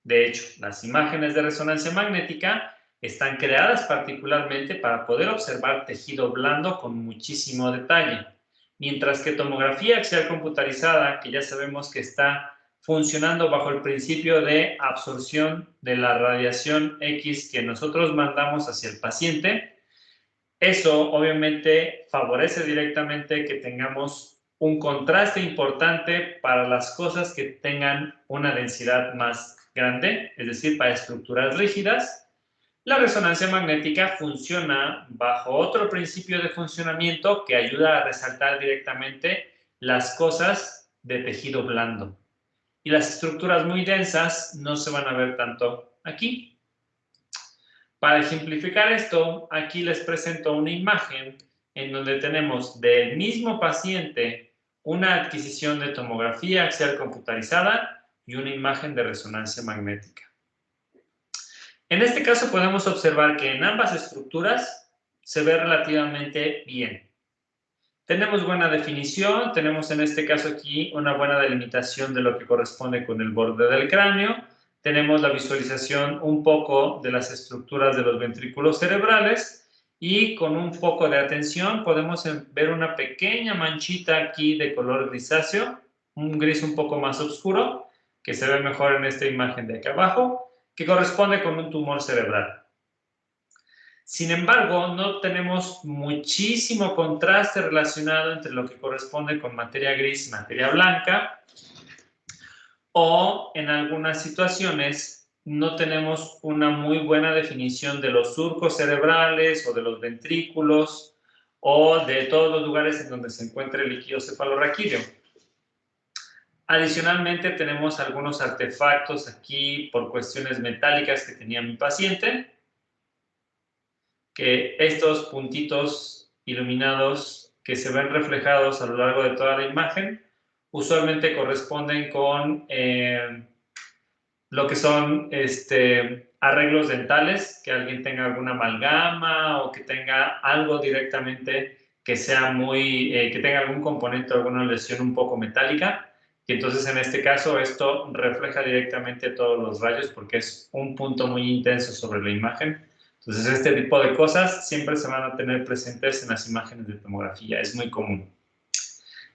De hecho, las imágenes de resonancia magnética están creadas particularmente para poder observar tejido blando con muchísimo detalle, mientras que tomografía axial computarizada, que ya sabemos que está funcionando bajo el principio de absorción de la radiación X que nosotros mandamos hacia el paciente, eso obviamente favorece directamente que tengamos un contraste importante para las cosas que tengan una densidad más grande, es decir, para estructuras rígidas. La resonancia magnética funciona bajo otro principio de funcionamiento que ayuda a resaltar directamente las cosas de tejido blando. Y las estructuras muy densas no se van a ver tanto aquí. Para ejemplificar esto, aquí les presento una imagen en donde tenemos del mismo paciente una adquisición de tomografía axial computarizada y una imagen de resonancia magnética. En este caso podemos observar que en ambas estructuras se ve relativamente bien. Tenemos buena definición, tenemos en este caso aquí una buena delimitación de lo que corresponde con el borde del cráneo, tenemos la visualización un poco de las estructuras de los ventrículos cerebrales y con un poco de atención podemos ver una pequeña manchita aquí de color grisáceo, un gris un poco más oscuro, que se ve mejor en esta imagen de aquí abajo, que corresponde con un tumor cerebral. Sin embargo, no tenemos muchísimo contraste relacionado entre lo que corresponde con materia gris y materia blanca, o en algunas situaciones no tenemos una muy buena definición de los surcos cerebrales o de los ventrículos o de todos los lugares en donde se encuentra el líquido cefalorraquídeo. Adicionalmente, tenemos algunos artefactos aquí por cuestiones metálicas que tenía mi paciente, que estos puntitos iluminados que se ven reflejados a lo largo de toda la imagen usualmente corresponden con lo que son arreglos dentales, que alguien tenga alguna amalgama o que tenga algo directamente que sea que tenga algún componente o alguna lesión un poco metálica. Y entonces en este caso esto refleja directamente todos los rayos porque es un punto muy intenso sobre la imagen Entonces, este tipo de cosas siempre se van a tener presentes en las imágenes de tomografía, es muy común.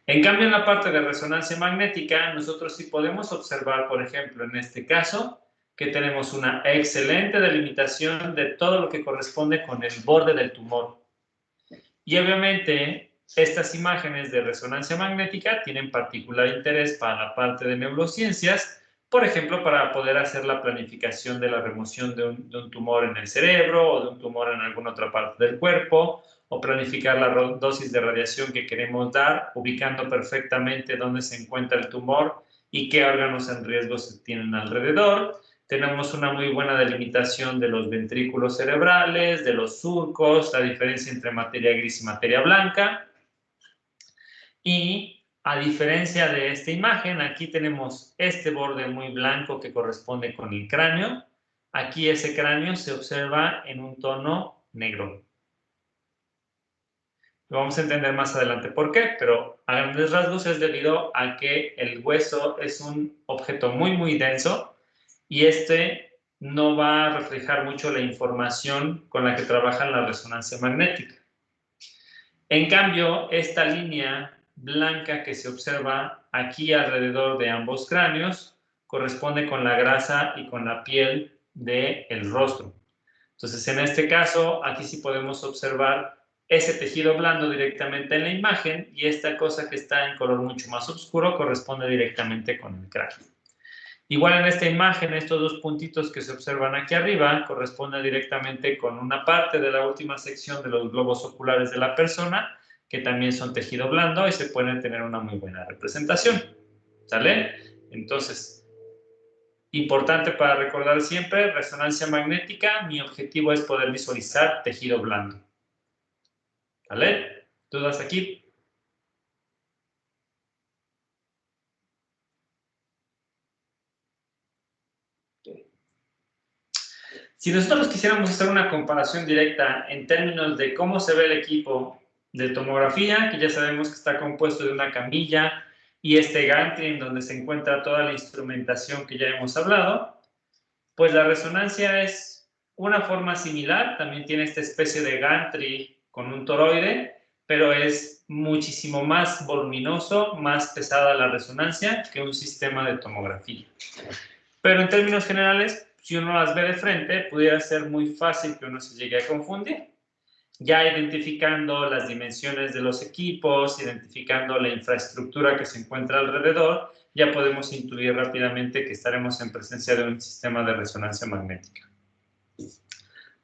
En cambio, en la parte de resonancia magnética, nosotros sí podemos observar, por ejemplo, en este caso, que tenemos una excelente delimitación de todo lo que corresponde con el borde del tumor. Y obviamente, estas imágenes de resonancia magnética tienen particular interés para la parte de neurociencias, por ejemplo, para poder hacer la planificación de la remoción de un tumor en el cerebro o de un tumor en alguna otra parte del cuerpo, o planificar la dosis de radiación que queremos dar, ubicando perfectamente dónde se encuentra el tumor y qué órganos en riesgo se tienen alrededor. Tenemos una muy buena delimitación de los ventrículos cerebrales, de los surcos, la diferencia entre materia gris y materia blanca. Y a diferencia de esta imagen, aquí tenemos este borde muy blanco que corresponde con el cráneo. Aquí ese cráneo se observa en un tono negro. Lo vamos a entender más adelante por qué, pero a grandes rasgos es debido a que el hueso es un objeto muy denso y este no va a reflejar mucho la información con la que trabaja la resonancia magnética. En cambio, esta línea blanca que se observa aquí alrededor de ambos cráneos corresponde con la grasa y con la piel del rostro. Entonces, en este caso, aquí sí podemos observar ese tejido blando directamente en la imagen y esta cosa que está en color mucho más oscuro corresponde directamente con el cráneo. Igual en esta imagen, estos dos puntitos que se observan aquí arriba corresponden directamente con una parte de la última sección de los globos oculares de la persona, que también son tejido blando y se pueden tener una muy buena representación. ¿Sale? Entonces, importante para recordar siempre, resonancia magnética, mi objetivo es poder visualizar tejido blando. ¿Vale? ¿Dudas aquí? Si nosotros quisiéramos hacer una comparación directa en términos de cómo se ve el equipo de tomografía, que ya sabemos que está compuesto de una camilla y este gantry en donde se encuentra toda la instrumentación que ya hemos hablado, pues la resonancia es una forma similar, también tiene esta especie de gantry con un toroide, pero es muchísimo más voluminoso, más pesada la resonancia que un sistema de tomografía. Pero en términos generales, si uno las ve de frente, pudiera ser muy fácil que uno se llegue a confundir. Ya identificando las dimensiones de los equipos, identificando la infraestructura que se encuentra alrededor, ya podemos intuir rápidamente que estaremos en presencia de un sistema de resonancia magnética.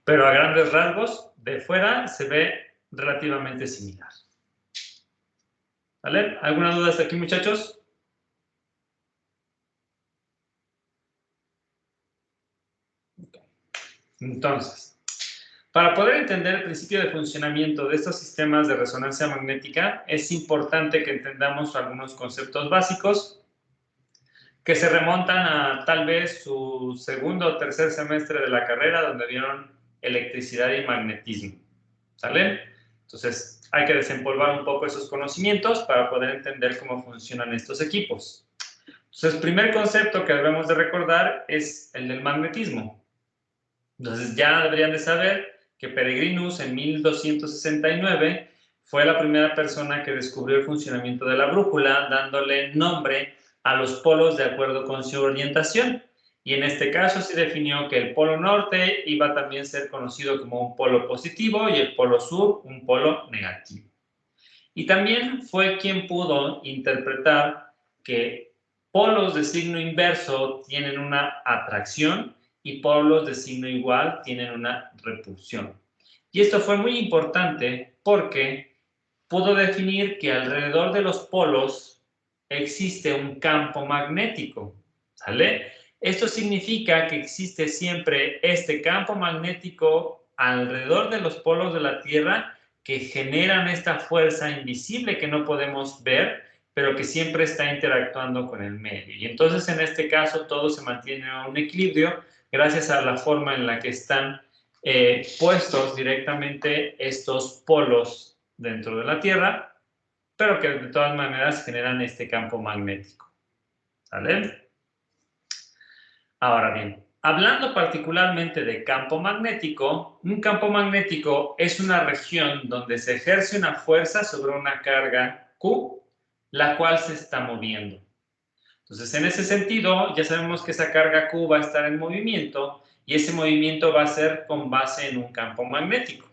Pero a grandes rasgos, de fuera se ve relativamente similar. ¿Vale? ¿Alguna duda hasta aquí, muchachos? Entonces, para poder entender el principio de funcionamiento de estos sistemas de resonancia magnética, es importante que entendamos algunos conceptos básicos que se remontan a tal vez su segundo o tercer semestre de la carrera, donde vieron electricidad y magnetismo. ¿Sale? Entonces, hay que desempolvar un poco esos conocimientos para poder entender cómo funcionan estos equipos. Entonces, el primer concepto que debemos de recordar es el del magnetismo. Entonces, ya deberían de saber que Peregrinus en 1269 fue la primera persona que descubrió el funcionamiento de la brújula, dándole nombre a los polos de acuerdo con su orientación. Y en este caso se definió que el polo norte iba a también ser conocido como un polo positivo y el polo sur un polo negativo. Y también fue quien pudo interpretar que polos de signo inverso tienen una atracción y polos de signo igual tienen una repulsión. Y esto fue muy importante porque pudo definir que alrededor de los polos existe un campo magnético, ¿sale? Esto significa que existe siempre este campo magnético alrededor de los polos de la Tierra que generan esta fuerza invisible que no podemos ver, pero que siempre está interactuando con el medio. Y entonces en este caso todo se mantiene en un equilibrio gracias a la forma en la que están puestos directamente estos polos dentro de la Tierra, pero que de todas maneras generan este campo magnético. ¿Sale? Ahora bien, Hablando particularmente de campo magnético, un campo magnético es una región donde se ejerce una fuerza sobre una carga Q, la cual se está moviendo. Entonces, en ese sentido, ya sabemos que esa carga Q va a estar en movimiento y ese movimiento va a ser con base en un campo magnético.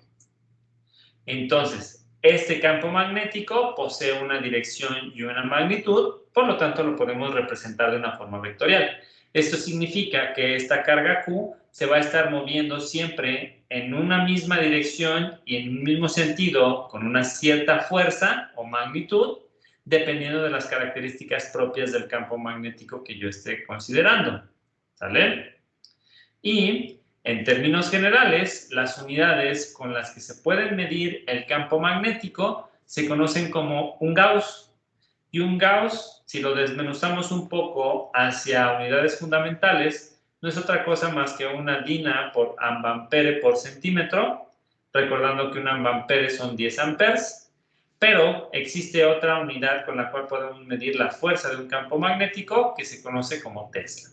Entonces, este campo magnético posee una dirección y una magnitud, por lo tanto lo podemos representar de una forma vectorial. Esto significa que esta carga Q se va a estar moviendo siempre en una misma dirección y en un mismo sentido con una cierta fuerza o magnitud, dependiendo de las características propias del campo magnético que yo esté considerando. ¿Sale? Y en términos generales, las unidades con las que se pueden medir el campo magnético se conocen como un Gauss. Y un Gauss, si lo desmenuzamos un poco hacia unidades fundamentales, no es otra cosa más que una DINA por ambampere por centímetro, recordando que un ambampere son 10 amperes, pero existe otra unidad con la cual podemos medir la fuerza de un campo magnético que se conoce como Tesla.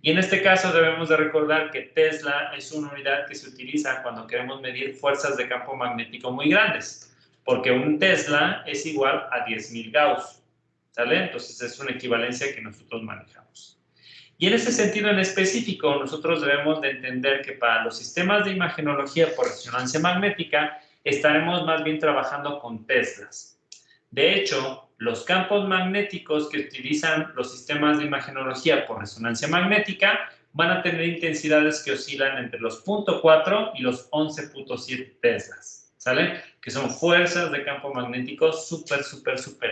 Y en este caso debemos de recordar que Tesla es una unidad que se utiliza cuando queremos medir fuerzas de campo magnético muy grandes, porque un Tesla es igual a 10.000 Gauss. ¿Sale? Entonces es una equivalencia que nosotros manejamos. Y en ese sentido en específico, nosotros debemos de entender que para los sistemas de imagenología por resonancia magnética, estaremos más bien trabajando con teslas. De hecho, los campos magnéticos que utilizan los sistemas de imagenología por resonancia magnética van a tener intensidades que oscilan entre los 0.4 y los 11.7 teslas. ¿Sale? Que son fuerzas de campo magnético súper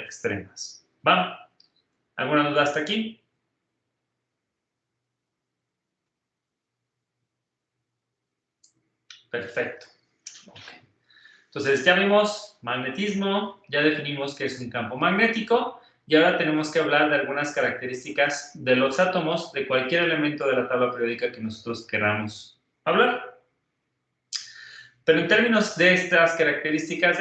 extremas. ¿Va? ¿Alguna duda hasta aquí? Perfecto. Okay. Entonces, ya vimos magnetismo, ya definimos qué es un campo magnético y ahora tenemos que hablar de algunas características de los átomos de cualquier elemento de la tabla periódica que nosotros queramos hablar. Pero en términos de estas características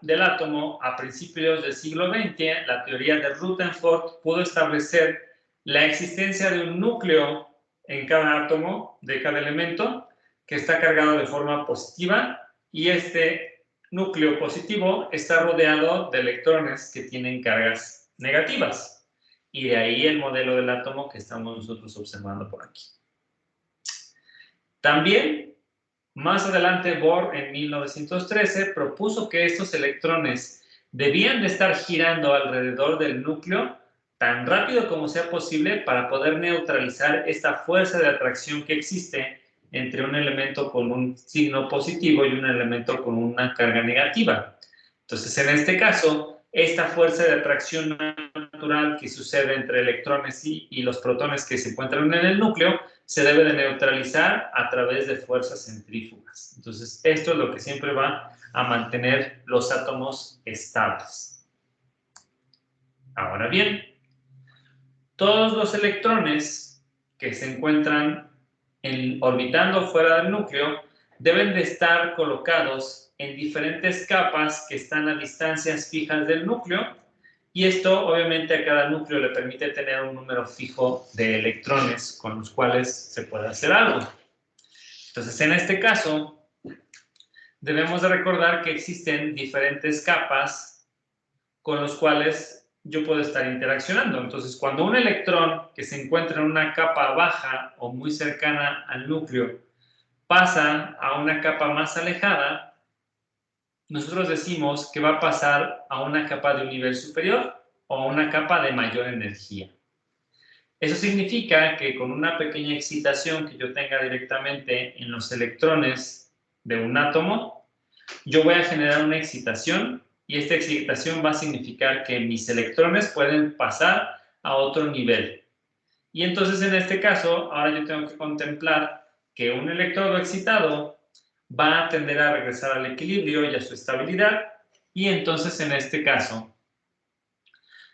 del átomo, a principios del siglo XX, la teoría de Rutherford pudo establecer la existencia de un núcleo en cada átomo, de cada elemento, que está cargado de forma positiva, y este núcleo positivo está rodeado de electrones que tienen cargas negativas. Y de ahí el modelo del átomo que estamos nosotros observando por aquí. También, más adelante, Bohr en 1913 propuso que estos electrones debían de estar girando alrededor del núcleo tan rápido como sea posible para poder neutralizar esta fuerza de atracción que existe entre un elemento con un signo positivo y un elemento con una carga negativa. Entonces, en este caso, esta fuerza de atracción natural que sucede entre electrones y los protones que se encuentran en el núcleo se debe de neutralizar a través de fuerzas centrífugas. Entonces, esto es lo que siempre va a mantener los átomos estables. Ahora bien, todos los electrones que se encuentran orbitando fuera del núcleo deben de estar colocados en diferentes capas que están a distancias fijas del núcleo, y esto obviamente a cada núcleo le permite tener un número fijo de electrones con los cuales se puede hacer algo. Entonces, en este caso, debemos de recordar que existen diferentes capas con los cuales yo puedo estar interaccionando. Entonces, cuando un electrón que se encuentra en una capa baja o muy cercana al núcleo pasa a una capa más alejada, nosotros decimos que va a pasar a una capa de un nivel superior o a una capa de mayor energía. Eso significa que con una pequeña excitación que yo tenga directamente en los electrones de un átomo, yo voy a generar una excitación, y esta excitación va a significar que mis electrones pueden pasar a otro nivel. Y entonces en este caso, ahora yo tengo que contemplar que un electrodo excitado va a tender a regresar al equilibrio y a su estabilidad, y entonces en este caso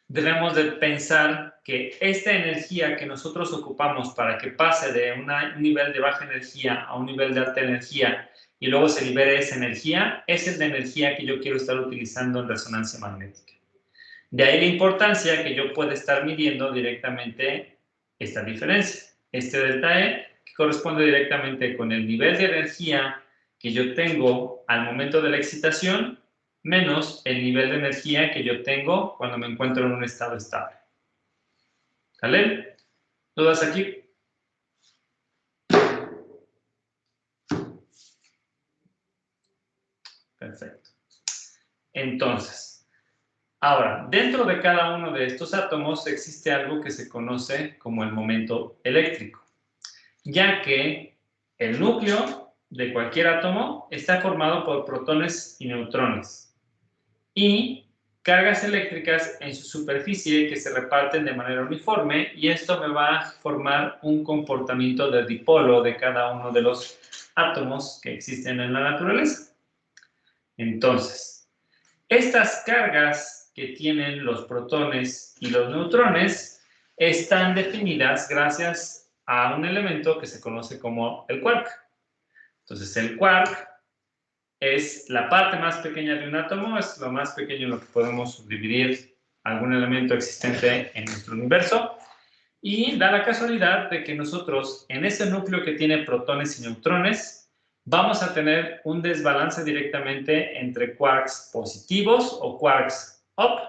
debemos de pensar que esta energía que nosotros ocupamos para que pase de un nivel de baja energía a un nivel de alta energía y luego se libere esa energía, esa es la energía que yo quiero estar utilizando en resonancia magnética. De ahí la importancia que yo pueda estar midiendo directamente esta diferencia. Este delta E que corresponde directamente con el nivel de energía que yo tengo al momento de la excitación menos el nivel de energía que yo tengo cuando me encuentro en un estado estable. ¿Sale? ¿Dudas aquí? Perfecto. Entonces, ahora, dentro de cada uno de estos átomos existe algo que se conoce como el momento eléctrico, ya que el núcleo de cualquier átomo está formado por protones y neutrones y cargas eléctricas en su superficie que se reparten de manera uniforme, y esto me va a formar un comportamiento de dipolo de cada uno de los átomos que existen en la naturaleza. Entonces, estas cargas que tienen los protones y los neutrones están definidas gracias a un elemento que se conoce como el quark. Entonces, el quark es la parte más pequeña de un átomo, es lo más pequeño en lo que podemos subdividir algún elemento existente en nuestro universo, y da la casualidad de que nosotros en ese núcleo que tiene protones y neutrones vamos a tener un desbalance directamente entre quarks positivos o quarks up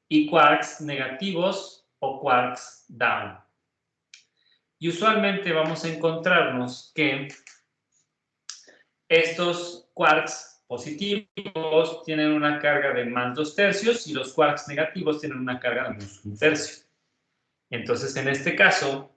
y quarks negativos o quarks down. Y usualmente vamos a encontrarnos que estos quarks positivos tienen una carga de más 2/3 y los quarks negativos tienen una carga de menos 1/3. Entonces, en este caso,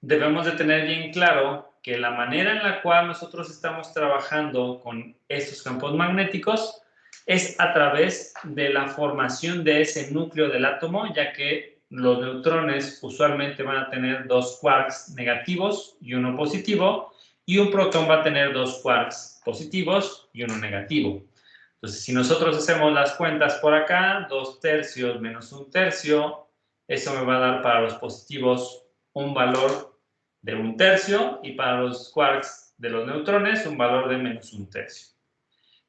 debemos de tener bien claro que la manera en la cual nosotros estamos trabajando con estos campos magnéticos es a través de la formación de ese núcleo del átomo, ya que los neutrones usualmente van a tener 2 quarks negativos y uno positivo, y un protón va a tener 2 quarks positivos y uno negativo. Entonces, si nosotros hacemos las cuentas por acá, 2/3 menos 1/3, eso me va a dar para los positivos un valor de 1/3 y para los quarks de los neutrones un valor de menos 1/3.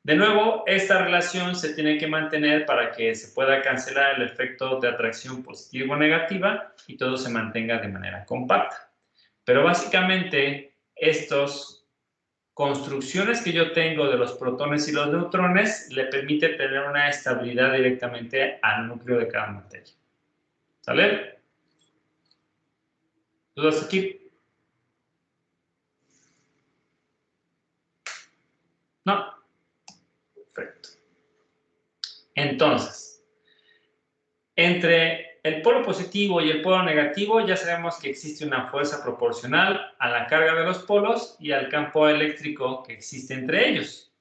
De nuevo, esta relación se tiene que mantener para que se pueda cancelar el efecto de atracción positiva o negativa y todo se mantenga de manera compacta. Pero básicamente, estas construcciones que yo tengo de los protones y los neutrones le permite tener una estabilidad directamente al núcleo de cada materia. ¿Sale? ¿Dudas aquí? No. Perfecto. Entonces, entre el polo positivo y el polo negativo ya sabemos que existe una fuerza proporcional a la carga de los polos y al campo eléctrico que existe entre ellos.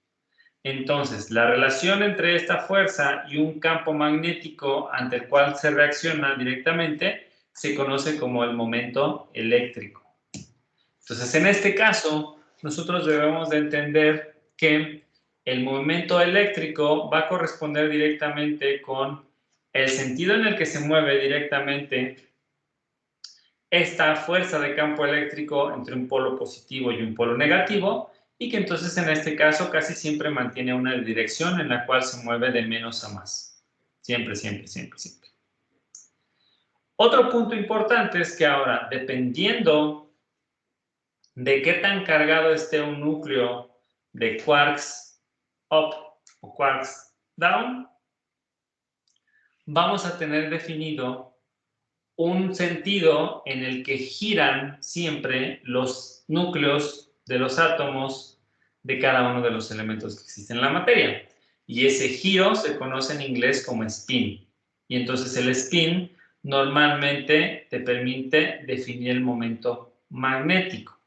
Entonces, la relación entre esta fuerza y un campo magnético ante el cual se reacciona directamente se conoce como el momento eléctrico. Entonces, en este caso, nosotros debemos de entender que el momento eléctrico va a corresponder directamente con el sentido en el que se mueve directamente esta fuerza de campo eléctrico entre un polo positivo y un polo negativo, y que entonces en este caso casi siempre mantiene una dirección en la cual se mueve de menos a más. Siempre, siempre, siempre, siempre. Otro punto importante es que ahora, dependiendo de qué tan cargado esté un núcleo de quarks up o quarks down, vamos a tener definido un sentido en el que giran siempre los núcleos de los átomos de cada uno de los elementos que existen en la materia. Y ese giro se conoce en inglés como spin. Y entonces el spin normalmente te permite definir el momento magnético.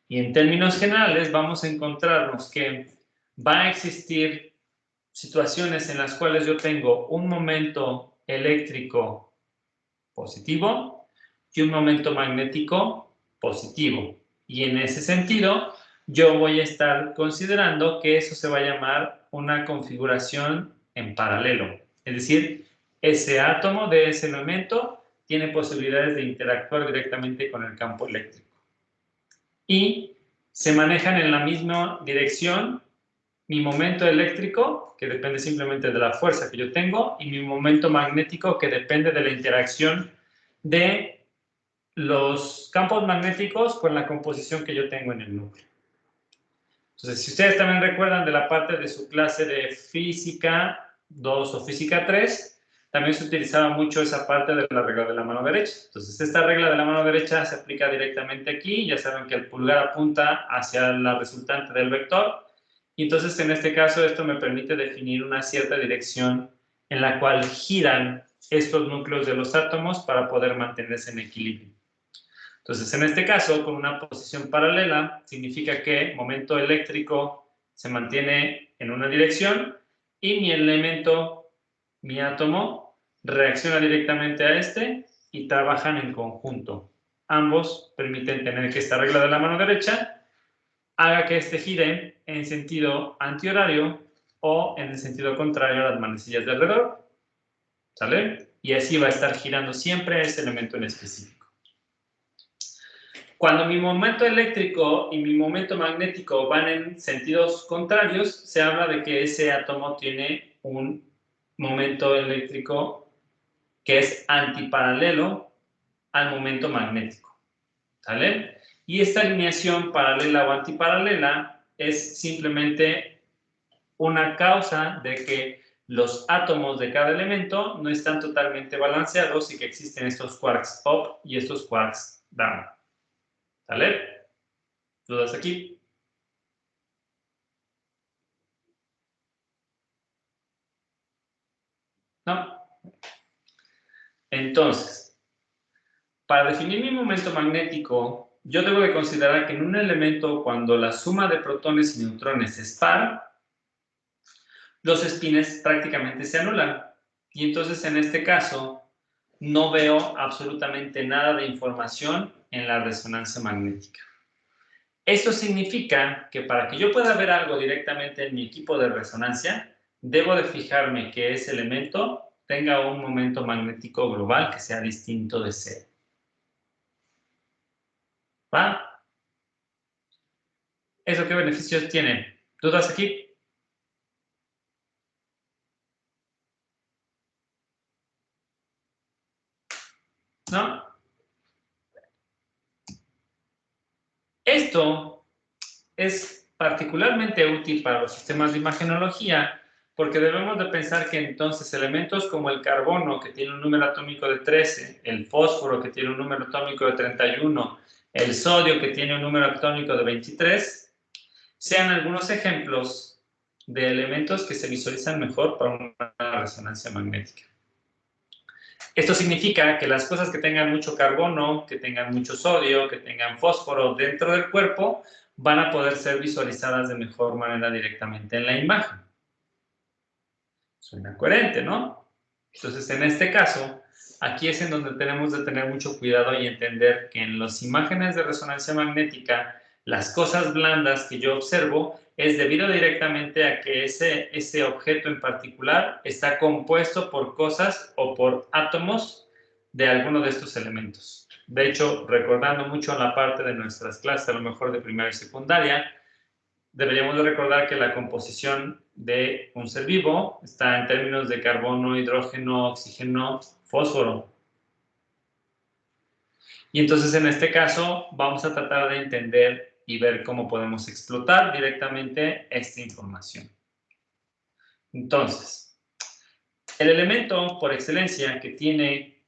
Y en términos generales vamos a encontrarnos que va a existir situaciones en las cuales yo tengo un momento eléctrico positivo y un momento magnético positivo. Y en ese sentido, yo voy a estar considerando que eso se va a llamar una configuración en paralelo. Es decir, ese átomo de ese elemento tiene posibilidades de interactuar directamente con el campo eléctrico. Y se manejan en la misma dirección mi momento eléctrico, que depende simplemente de la fuerza que yo tengo, y mi momento magnético, que depende de la interacción de los campos magnéticos con la composición que yo tengo en el núcleo. Entonces, si ustedes también recuerdan de la parte de su clase de física 2 o física 3, también se utilizaba mucho esa parte de la regla de la mano derecha. Entonces, esta regla de la mano derecha se aplica directamente aquí. Ya saben que el pulgar apunta hacia la resultante del vector. Y entonces, en este caso, esto me permite definir una cierta dirección en la cual giran estos núcleos de los átomos para poder mantenerse en equilibrio. Entonces, en este caso, con una posición paralela, significa que momento eléctrico se mantiene en una dirección y mi elemento, mi átomo, reacciona directamente a este y trabajan en conjunto. Ambos permiten tener que esta regla de la mano derecha haga que este gire en sentido antihorario o en el sentido contrario a las manecillas de alrededor. ¿Sale? Y así va a estar girando siempre ese elemento en específico. Cuando mi momento eléctrico y mi momento magnético van en sentidos contrarios, se habla de que ese átomo tiene un momento eléctrico que es antiparalelo al momento magnético. ¿Sale? Y esta alineación paralela o antiparalela es simplemente una causa de que los átomos de cada elemento no están totalmente balanceados y que existen estos quarks up y estos quarks down. ¿Sale? ¿Dudas aquí? ¿No? Entonces, para definir mi momento magnético, yo debo de considerar que en un elemento, cuando la suma de protones y neutrones es par, los espines prácticamente se anulan. Y entonces, en este caso, no veo absolutamente nada de información en la resonancia magnética. Esto significa que para que yo pueda ver algo directamente en mi equipo de resonancia, debo de fijarme que ese elemento tenga un momento magnético global que sea distinto de cero. ¿Va? ¿Eso qué beneficios tiene? ¿Dudas aquí? ¿No? Esto es particularmente útil para los sistemas de imagenología porque debemos de pensar que entonces elementos como el carbono, que tiene un número atómico de 13, el fósforo, que tiene un número atómico de 31, el sodio, que tiene un número atómico de 23, sean algunos ejemplos de elementos que se visualizan mejor para una resonancia magnética. Esto significa que las cosas que tengan mucho carbono, que tengan mucho sodio, que tengan fósforo dentro del cuerpo, van a poder ser visualizadas de mejor manera directamente en la imagen. Suena coherente, ¿no? Entonces, en este caso, aquí es en donde tenemos de tener mucho cuidado y entender que en las imágenes de resonancia magnética, las cosas blandas que yo observo es debido directamente a que ese objeto en particular está compuesto por cosas o por átomos de alguno de estos elementos. De hecho, recordando mucho la parte de nuestras clases, a lo mejor de primaria y secundaria, deberíamos de recordar que la composición de un ser vivo está en términos de carbono, hidrógeno, oxígeno, fósforo. Y entonces en este caso vamos a tratar de entender y ver cómo podemos explotar directamente esta información. Entonces, el elemento por excelencia que tiene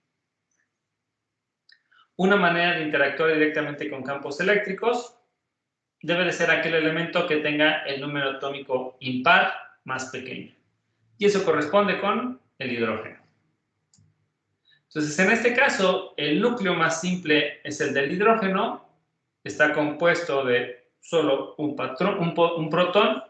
una manera de interactuar directamente con campos eléctricos debe de ser aquel elemento que tenga el número atómico impar más pequeño. Y eso corresponde con el hidrógeno. Entonces, en este caso, el núcleo más simple es el del hidrógeno. Está compuesto de solo un protón.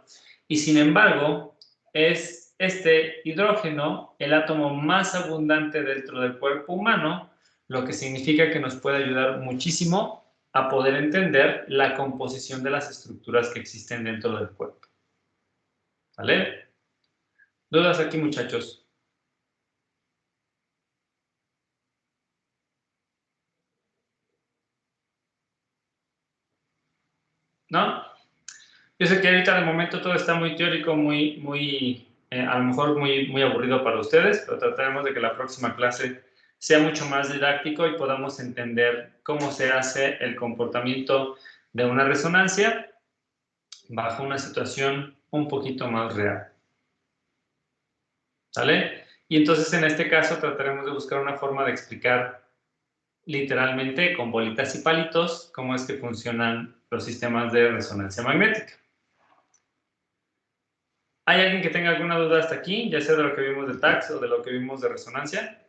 Y sin embargo, es este hidrógeno el átomo más abundante dentro del cuerpo humano, lo que significa que nos puede ayudar muchísimo a poder entender la composición de las estructuras que existen dentro del cuerpo. ¿Vale? ¿Dudas aquí, muchachos? ¿No? Yo sé que ahorita de momento todo está muy teórico, a lo mejor muy aburrido para ustedes, pero trataremos de que la próxima clase sea mucho más didáctico y podamos entender cómo se hace el comportamiento de una resonancia bajo una situación un poquito más real. ¿Sale? Y entonces en este caso trataremos de buscar una forma de explicar literalmente con bolitas y palitos cómo es que funcionan los sistemas de resonancia magnética. ¿Hay alguien que tenga alguna duda hasta aquí, ya sea de lo que vimos de TACS o de lo que vimos de resonancia?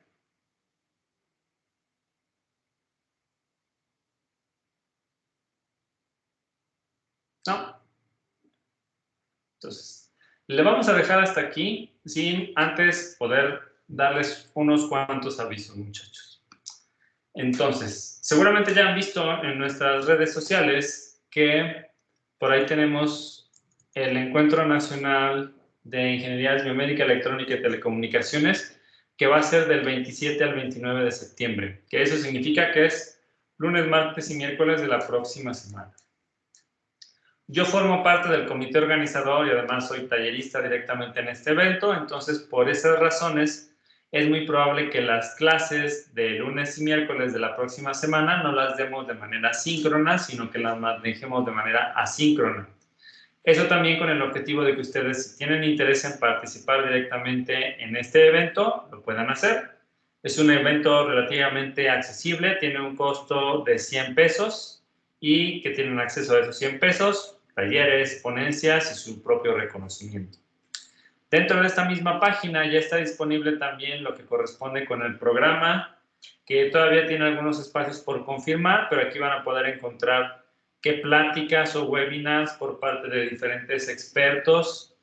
¿No? Entonces, le vamos a dejar hasta aquí sin antes poder darles unos cuantos avisos, muchachos. Entonces, seguramente ya han visto en nuestras redes sociales que por ahí tenemos el Encuentro Nacional de Ingeniería Biomédica, Electrónica y Telecomunicaciones, que va a ser del 27 al 29 de septiembre, que eso significa que es lunes, martes y miércoles de la próxima semana. Yo formo parte del comité organizador y además soy tallerista directamente en este evento, entonces por esas razones es muy probable que las clases de lunes y miércoles de la próxima semana no las demos de manera síncrona, sino que las manejemos de manera asíncrona. Eso también con el objetivo de que ustedes, si tienen interés en participar directamente en este evento, lo puedan hacer. Es un evento relativamente accesible, tiene un costo de 100 pesos y que tienen acceso a esos 100 pesos, talleres, ponencias y su propio reconocimiento. Dentro de esta misma página ya está disponible también lo que corresponde con el programa, que todavía tiene algunos espacios por confirmar, pero aquí van a poder encontrar qué pláticas o webinars por parte de diferentes expertos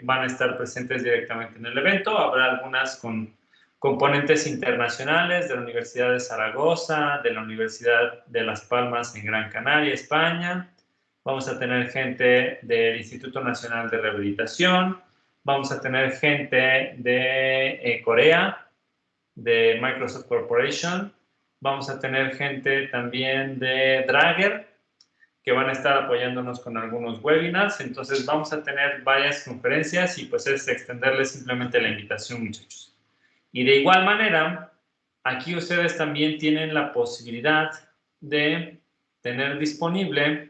van a estar presentes directamente en el evento. Habrá algunas con componentes internacionales de la Universidad de Zaragoza, de la Universidad de Las Palmas en Gran Canaria, España. Vamos a tener gente del Instituto Nacional de Rehabilitación. Vamos a tener gente de Corea, de Microsoft Corporation. Vamos a tener gente también de Drager, que van a estar apoyándonos con algunos webinars. Entonces vamos a tener varias conferencias y pues es extenderles simplemente la invitación, muchachos. Y de igual manera, aquí ustedes también tienen la posibilidad de tener disponible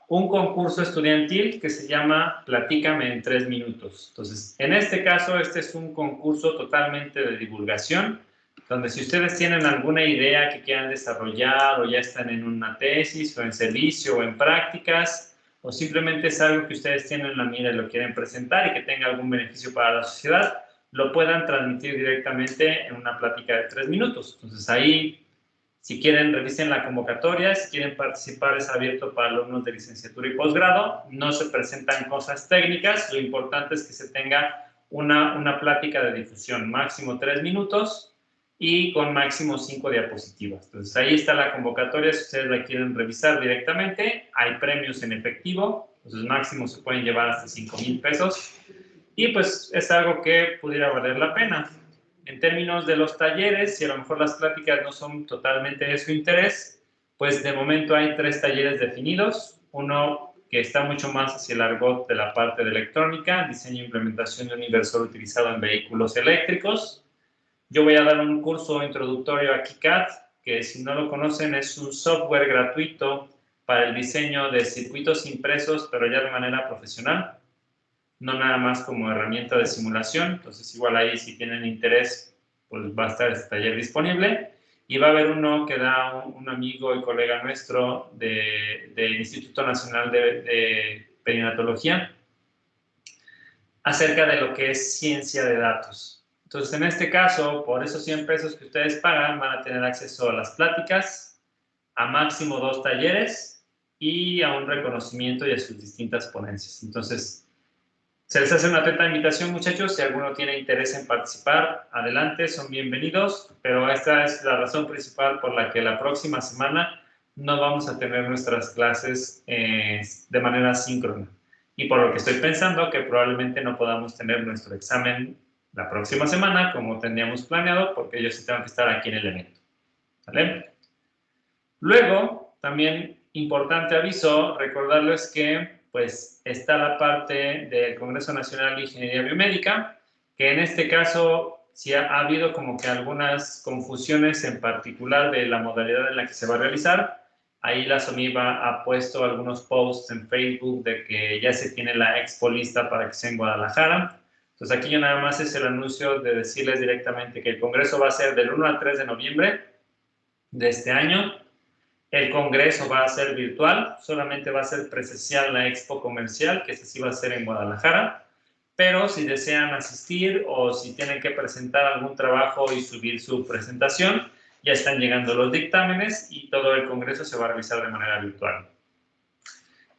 un concurso estudiantil que se llama Platícame en 3 minutos. Entonces, en este caso, este es un concurso totalmente de divulgación, donde si ustedes tienen alguna idea que quieran desarrollar o ya están en una tesis o en servicio o en prácticas, o simplemente es algo que ustedes tienen en la mira y lo quieren presentar y que tenga algún beneficio para la sociedad, lo puedan transmitir directamente en una plática de 3 minutos. Entonces, ahí, si quieren, revisen la convocatoria. Si quieren participar, es abierto para alumnos de licenciatura y posgrado. No se presentan cosas técnicas. Lo importante es que se tenga una plática de difusión, máximo 3 minutos y con máximo 5 diapositivas. Entonces, ahí está la convocatoria. Si ustedes la quieren revisar directamente, hay premios en efectivo. Entonces, máximo se pueden llevar hasta 5,000 pesos. Y pues es algo que pudiera valer la pena. En términos de los talleres, si a lo mejor las pláticas no son totalmente de su interés, pues de momento hay 3 talleres definidos. Uno que está mucho más hacia el argot de la parte de electrónica, diseño e implementación de un inversor utilizado en vehículos eléctricos. Yo voy a dar un curso introductorio a KiCad, que si no lo conocen es un software gratuito para el diseño de circuitos impresos, pero ya de manera profesional, no nada más como herramienta de simulación. Entonces igual ahí si tienen interés, pues va a estar este taller disponible. Y va a haber uno que da un amigo y colega nuestro del Instituto Nacional de Perinatología acerca de lo que es ciencia de datos. Entonces, en este caso, por esos 100 pesos que ustedes pagan, van a tener acceso a las pláticas, a máximo 2 talleres y a un reconocimiento y a sus distintas ponencias. Entonces, se les hace una atenta invitación, muchachos. Si alguno tiene interés en participar, adelante, son bienvenidos. Pero esta es la razón principal por la que la próxima semana no vamos a tener nuestras clases de manera síncrona. Y por lo que estoy pensando que probablemente no podamos tener nuestro examen la próxima semana como teníamos planeado, porque yo sí tengo que estar aquí en el evento. ¿Vale? Luego, también importante aviso, recordarles que pues está la parte del Congreso Nacional de Ingeniería Biomédica, que en este caso si ha habido como que algunas confusiones en particular de la modalidad en la que se va a realizar. Ahí la SOMIP ha puesto algunos posts en Facebook de que ya se tiene la expo lista para que sea en Guadalajara. Entonces aquí yo nada más es el anuncio de decirles directamente que el congreso va a ser del 1 al 3 de noviembre de este año. El congreso va a ser virtual, solamente va a ser presencial la expo comercial, que esta sí va a ser en Guadalajara. Pero si desean asistir o si tienen que presentar algún trabajo y subir su presentación, ya están llegando los dictámenes y todo el congreso se va a realizar de manera virtual.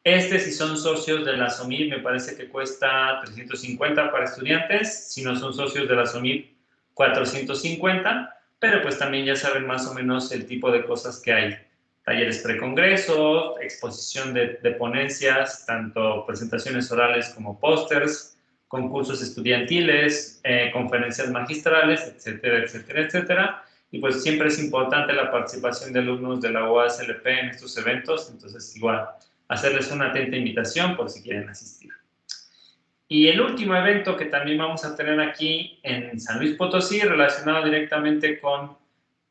Si son socios de la SOMIP, me parece que cuesta 350 para estudiantes. Si no son socios de la SOMIP, 450. Pero pues también ya saben más o menos el tipo de cosas que hay. Talleres precongreso, exposición de ponencias, tanto presentaciones orales como pósters, concursos estudiantiles, conferencias magistrales, etcétera, etcétera, etcétera. Y pues siempre es importante la participación de alumnos de la UASLP en estos eventos, entonces igual hacerles una atenta invitación por si quieren asistir. Y el último evento que también vamos a tener aquí en San Luis Potosí, relacionado directamente con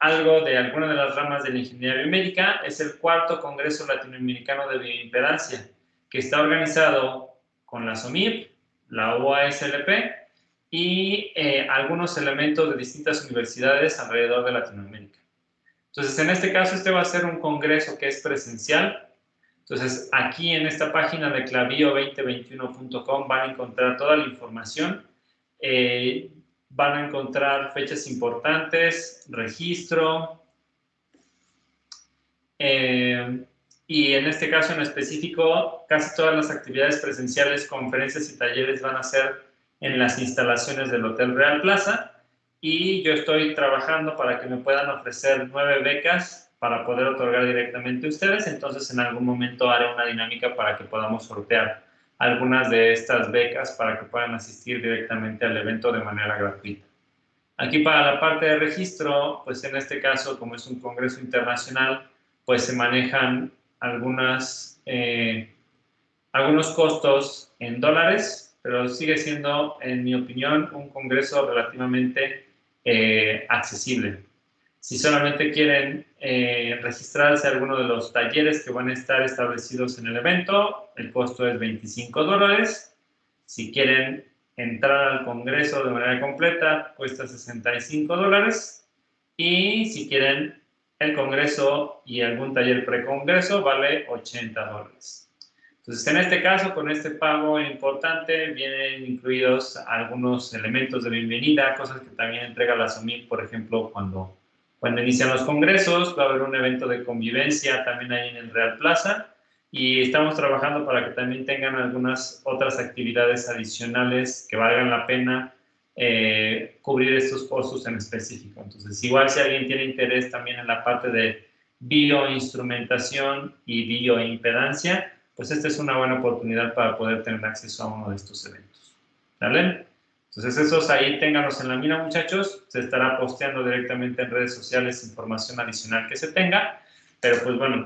algo de alguna de las ramas de la ingeniería biomédica, es el 4º Congreso Latinoamericano de Bioimpedancia, que está organizado con la SOMIP, la UASLP y algunos elementos de distintas universidades alrededor de Latinoamérica. Entonces, en este caso, este va a ser un congreso que es presencial. Entonces, aquí en esta página de clavio2021.com van a encontrar toda la información. Van a encontrar fechas importantes, registro. Y en este caso en específico, casi todas las actividades presenciales, conferencias y talleres van a ser en las instalaciones del Hotel Real Plaza. Y yo estoy trabajando para que me puedan ofrecer 9 becas para poder otorgar directamente a ustedes. Entonces, en algún momento haré una dinámica para que podamos sortear algunas de estas becas para que puedan asistir directamente al evento de manera gratuita. Aquí para la parte de registro, pues en este caso, como es un congreso internacional, pues se manejan algunos costos en dólares, pero sigue siendo, en mi opinión, un congreso relativamente accesible. Si solamente quieren registrarse a alguno de los talleres que van a estar establecidos en el evento, el costo es $25. Si quieren entrar al congreso de manera completa, cuesta $65. Y si quieren el congreso y algún taller precongreso, vale $80. Entonces, en este caso, con este pago importante, vienen incluidos algunos elementos de bienvenida, cosas que también entrega la SOMIP, por ejemplo, cuando inician los congresos. Va a haber un evento de convivencia también ahí en el Real Plaza, y estamos trabajando para que también tengan algunas otras actividades adicionales que valgan la pena cubrir estos costos en específico. Entonces, igual si alguien tiene interés también en la parte de bioinstrumentación y bioimpedancia, pues esta es una buena oportunidad para poder tener acceso a uno de estos eventos. ¿Vale? Entonces, esos ahí ténganlos en la mira, muchachos. Se estará posteando directamente en redes sociales información adicional que se tenga. Pero, pues bueno,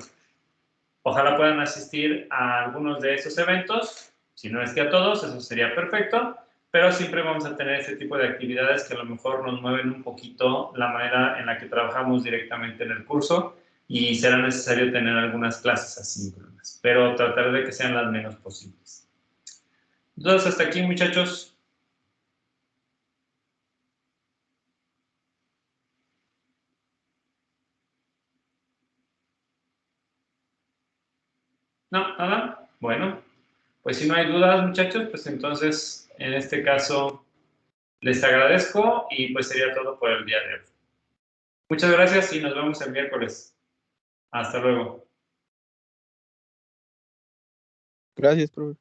ojalá puedan asistir a algunos de estos eventos. Si no es que a todos, eso sería perfecto. Pero siempre vamos a tener este tipo de actividades que a lo mejor nos mueven un poquito la manera en la que trabajamos directamente en el curso, y será necesario tener algunas clases asíncronas, pero tratar de que sean las menos posibles. Entonces, hasta aquí, muchachos. No, nada. Bueno, pues si no hay dudas, muchachos, pues entonces, en este caso, les agradezco y pues sería todo por el día de hoy. Muchas gracias y nos vemos el miércoles. Hasta luego. Gracias, profe.